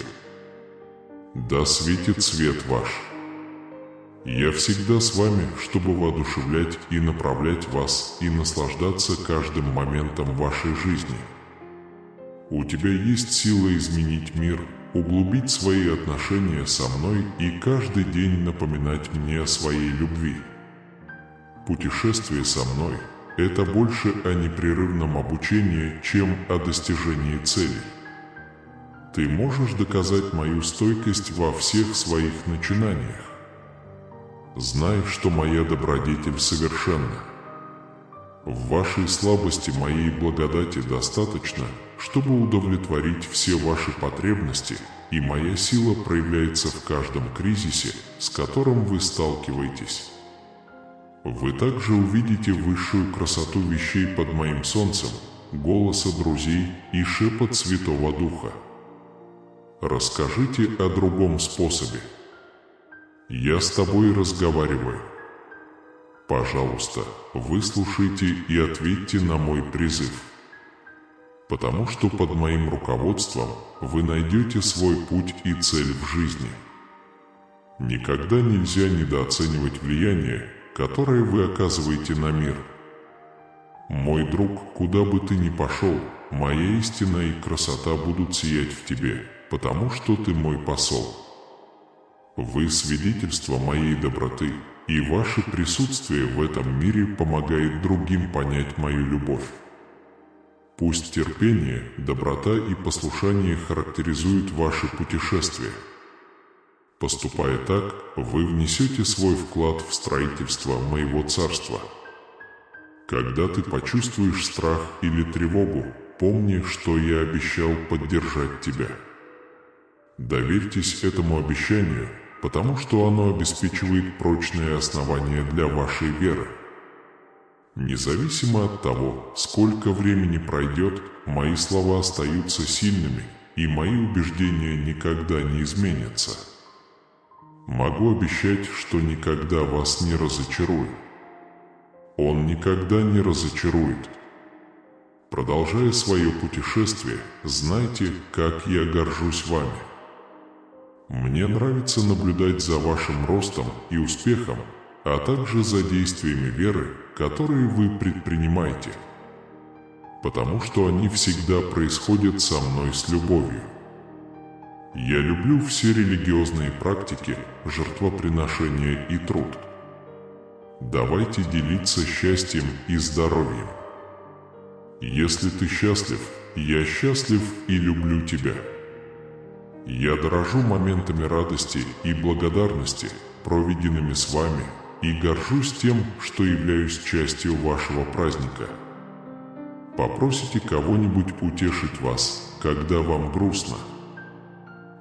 Да светит свет ваш. Я всегда с вами, чтобы воодушевлять и направлять вас и наслаждаться каждым моментом вашей жизни. У тебя есть сила изменить мир, углубить свои отношения со мной и каждый день напоминать мне о своей любви. Путешествие со мной – это больше о непрерывном обучении, чем о достижении целей. Ты можешь доказать мою стойкость во всех своих начинаниях. Знай, что моя добродетель совершенна. В вашей слабости моей благодати достаточно, чтобы удовлетворить все ваши потребности, и моя сила проявляется в каждом кризисе, с которым вы сталкиваетесь. Вы также увидите высшую красоту вещей под моим солнцем, голоса друзей и шепот Святого Духа. Расскажите о другом способе. Я с тобой разговариваю. Пожалуйста, выслушайте и ответьте на мой призыв. Потому что под моим руководством вы найдете свой путь и цель в жизни. Никогда нельзя недооценивать влияние, которое вы оказываете на мир. Мой друг, куда бы ты ни пошел, моя истина и красота будут сиять в тебе, потому что ты мой посол. Вы свидетельство моей доброты, и ваше присутствие в этом мире помогает другим понять мою любовь. Пусть терпение, доброта и послушание характеризуют ваше путешествие. Поступая так, вы внесете свой вклад в строительство моего царства. Когда ты почувствуешь страх или тревогу, помни, что я обещал поддержать тебя. Доверьтесь этому обещанию, потому что оно обеспечивает прочное основание для вашей веры. Независимо от того, сколько времени пройдет, мои слова остаются сильными, и мои убеждения никогда не изменятся. Могу обещать, что никогда вас не разочарую. Он никогда не разочарует. Продолжая свое путешествие, знайте, как я горжусь вами. Мне нравится наблюдать за вашим ростом и успехом, а также за действиями веры, которые вы предпринимаете, потому что они всегда происходят со мной с любовью. Я люблю все религиозные практики, жертвоприношения и труд. Давайте делиться счастьем и здоровьем. Если ты счастлив, я счастлив и люблю тебя. Я дорожу моментами радости и благодарности, проведенными с вами, и горжусь тем, что являюсь частью вашего праздника. Попросите кого-нибудь утешить вас, когда вам грустно.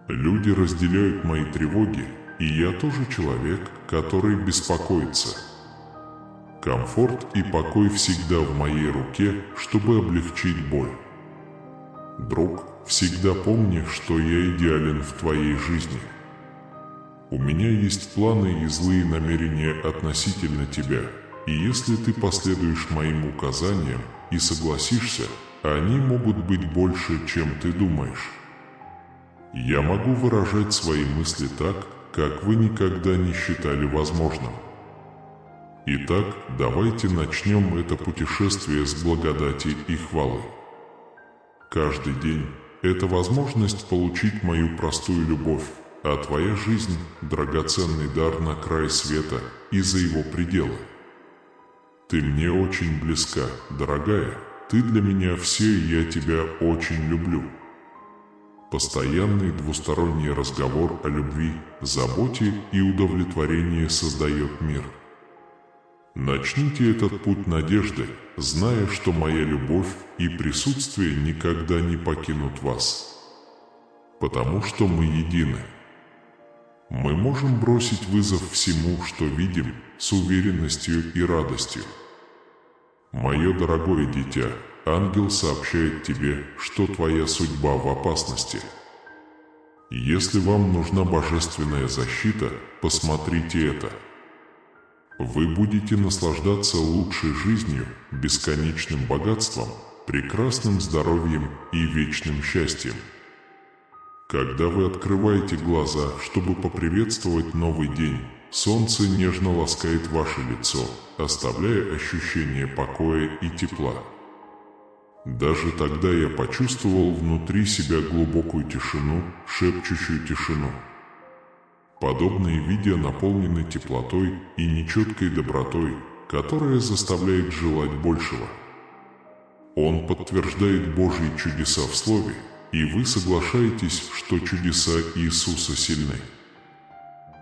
Люди разделяют мои тревоги, и я тоже человек, который беспокоится. Комфорт и покой всегда в моей руке, чтобы облегчить боль. Друг, всегда помни, что я идеален в твоей жизни. У меня есть планы и злые намерения относительно тебя, и если ты последуешь моим указаниям и согласишься, они могут быть больше, чем ты думаешь. Я могу выражать свои мысли так, как вы никогда не считали возможным. Итак, давайте начнем это путешествие с благодати и хвалы. Каждый день – это возможность получить мою простую любовь, а твоя жизнь – драгоценный дар на край света и за его пределы. Ты мне очень близка, дорогая, ты для меня все, и я тебя очень люблю. Постоянный двусторонний разговор о любви, заботе и удовлетворении создает мир. Начните этот путь надежды, зная, что моя любовь и присутствие никогда не покинут вас. Потому что мы едины. Мы можем бросить вызов всему, что видим, с уверенностью и радостью. Мое дорогое дитя, ангел сообщает тебе, что твоя судьба в опасности. Если вам нужна божественная защита, посмотрите это. Вы будете наслаждаться лучшей жизнью, бесконечным богатством, прекрасным здоровьем и вечным счастьем. Когда вы открываете глаза, чтобы поприветствовать новый день, солнце нежно ласкает ваше лицо, оставляя ощущение покоя и тепла. Даже тогда я почувствовал внутри себя глубокую тишину, шепчущую тишину. Подобные видео наполнены теплотой и нечеткой добротой, которая заставляет желать большего. Он подтверждает Божьи чудеса в Слове, и вы соглашаетесь, что чудеса Иисуса сильны.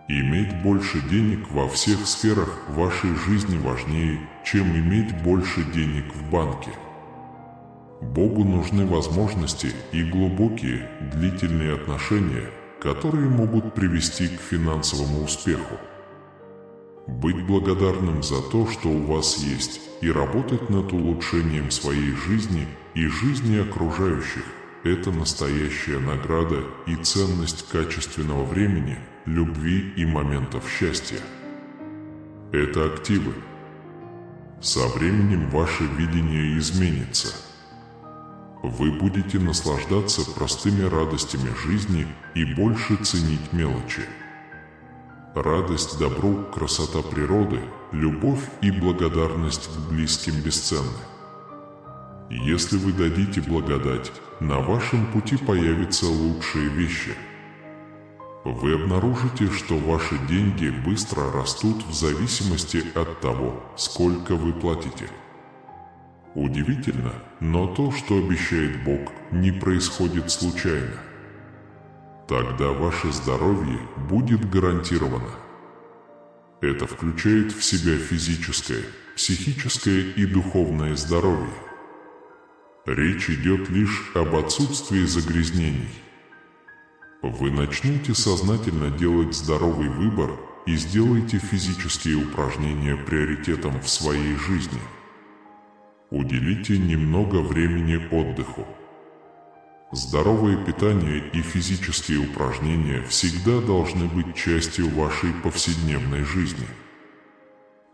Иметь больше денег во всех сферах вашей жизни важнее, чем иметь больше денег в банке. Богу нужны возможности и глубокие, длительные отношения, которые могут привести к финансовому успеху. Быть благодарным за то, что у вас есть, и работать над улучшением своей жизни и жизни окружающих – это настоящая награда и ценность качественного времени, любви и моментов счастья. Это активы. Со временем ваше видение изменится. Вы будете наслаждаться простыми радостями жизни и больше ценить мелочи. Радость, добро, красота природы, любовь и благодарность к близким бесценны. Если вы дадите благодать, на вашем пути появятся лучшие вещи. Вы обнаружите, что ваши деньги быстро растут в зависимости от того, сколько вы платите. Удивительно, но то, что обещает Бог, не происходит случайно. Тогда ваше здоровье будет гарантировано. Это включает в себя физическое, психическое и духовное здоровье. Речь идет лишь об отсутствии загрязнений. Вы начнете сознательно делать здоровый выбор и сделаете физические упражнения приоритетом в своей жизни. Уделите немного времени отдыху. Здоровое питание и физические упражнения всегда должны быть частью вашей повседневной жизни.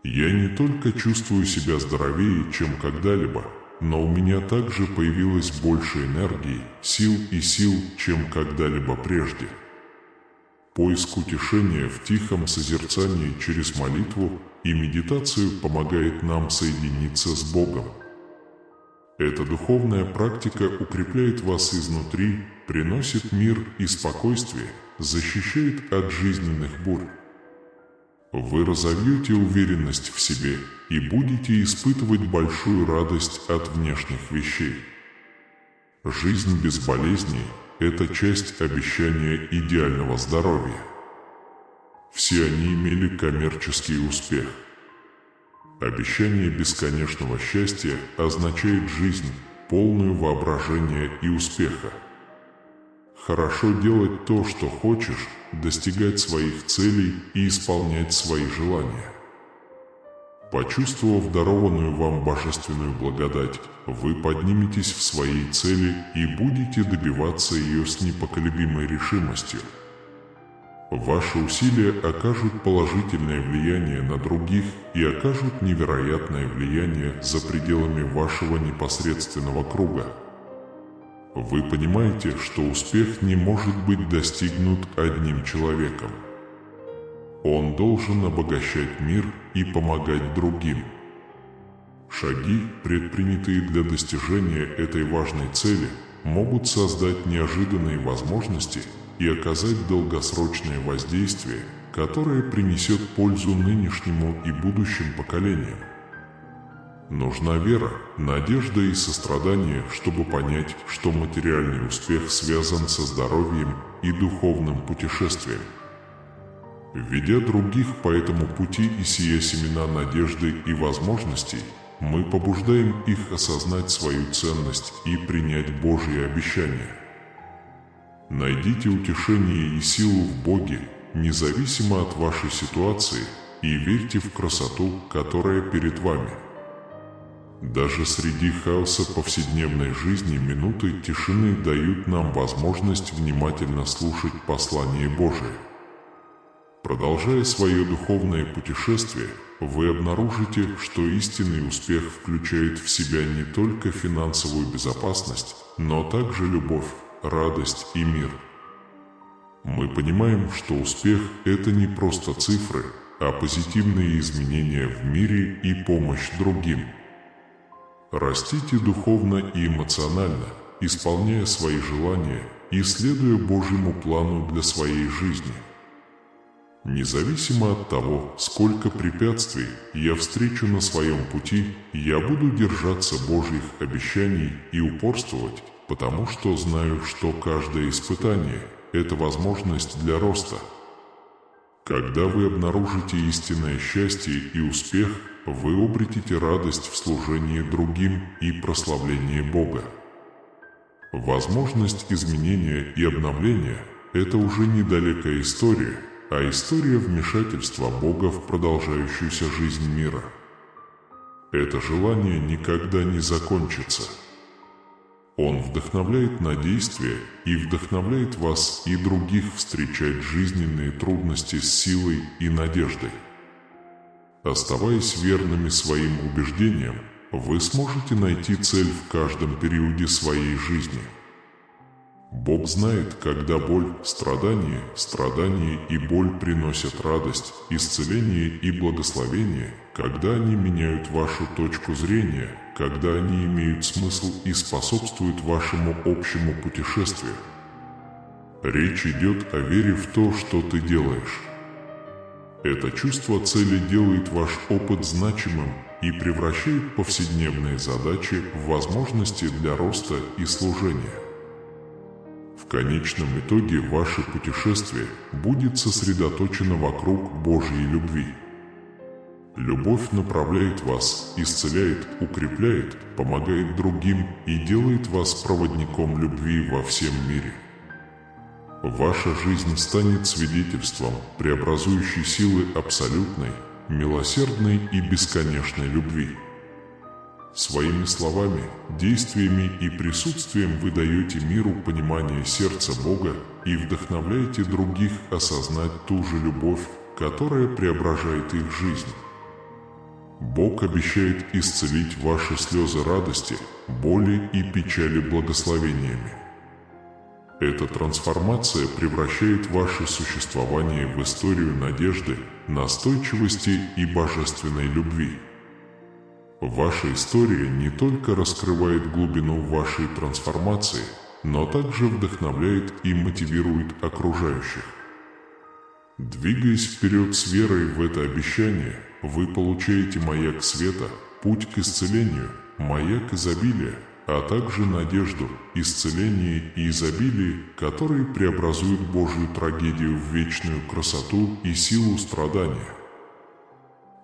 Я не только чувствую себя здоровее, чем когда-либо, но у меня также появилось больше энергии, сил, чем когда-либо прежде. Поиск утешения в тихом созерцании через молитву и медитацию помогает нам соединиться с Богом. Эта духовная практика укрепляет вас изнутри, приносит мир и спокойствие, защищает от жизненных бурь. Вы разовьете уверенность в себе и будете испытывать большую радость от внешних вещей. Жизнь без болезней – это часть обещания идеального здоровья. Все они имели коммерческий успех. Обещание бесконечного счастья означает жизнь, полную воображения и успеха. Хорошо делать то, что хочешь, достигать своих целей и исполнять свои желания. Почувствовав дарованную вам божественную благодать, вы подниметесь в своей цели и будете добиваться ее с непоколебимой решимостью. Ваши усилия окажут положительное влияние на других и окажут невероятное влияние за пределами вашего непосредственного круга. Вы понимаете, что успех не может быть достигнут одним человеком. Он должен обогащать мир и помогать другим. Шаги, предпринятые для достижения этой важной цели, могут создать неожиданные возможности и оказать долгосрочное воздействие, которое принесет пользу нынешнему и будущим поколениям. Нужна вера, надежда и сострадание, чтобы понять, что материальный успех связан со здоровьем и духовным путешествием. Ведя других по этому пути и сея семена надежды и возможностей, мы побуждаем их осознать свою ценность и принять Божьи обещания. Найдите утешение и силу в Боге, независимо от вашей ситуации, и верьте в красоту, которая перед вами. Даже среди хаоса повседневной жизни минуты тишины дают нам возможность внимательно слушать послание Божие. Продолжая свое духовное путешествие, вы обнаружите, что истинный успех включает в себя не только финансовую безопасность, но также любовь, радость и мир. Мы понимаем, что успех – это не просто цифры, а позитивные изменения в мире и помощь другим. Растите духовно и эмоционально, исполняя свои желания и следуя Божьему плану для своей жизни. Независимо от того, сколько препятствий я встречу на своем пути, я буду держаться Божьих обещаний и упорствовать, потому что знаю, что каждое испытание – это возможность для роста. Когда вы обнаружите истинное счастье и успех, вы обретете радость в служении другим и прославлении Бога. Возможность изменения и обновления – это уже недалекая история, а история вмешательства Бога в продолжающуюся жизнь мира. Это желание никогда не закончится. Он вдохновляет на действие и вдохновляет вас и других встречать жизненные трудности с силой и надеждой. Оставаясь верными своим убеждениям, вы сможете найти цель в каждом периоде своей жизни. Бог знает, когда боль, страдание и боль приносят радость, исцеление и благословение, когда они меняют вашу точку зрения, когда они имеют смысл и способствуют вашему общему путешествию. Речь идет о вере в то, что ты делаешь. Это чувство цели делает ваш опыт значимым и превращает повседневные задачи в возможности для роста и служения. В конечном итоге ваше путешествие будет сосредоточено вокруг Божьей любви. Любовь направляет вас, исцеляет, укрепляет, помогает другим и делает вас проводником любви во всем мире. Ваша жизнь станет свидетельством преобразующей силы абсолютной, милосердной и бесконечной любви. Своими словами, действиями и присутствием вы даете миру понимание сердца Бога и вдохновляете других осознать ту же любовь, которая преображает их жизнь. Бог обещает исцелить ваши слезы радости, боли и печали благословениями. Эта трансформация превращает ваше существование в историю надежды, настойчивости и божественной любви. Ваша история не только раскрывает глубину вашей трансформации, но также вдохновляет и мотивирует окружающих. Двигаясь вперед с верой в это обещание, вы получаете маяк света, путь к исцелению, маяк изобилия, а также надежду, исцеление и изобилие, которые преобразуют Божью трагедию в вечную красоту и силу страдания.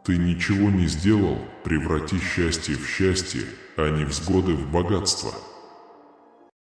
Ты ничего не сделал, преврати счастье в счастье, а невзгоды в богатство.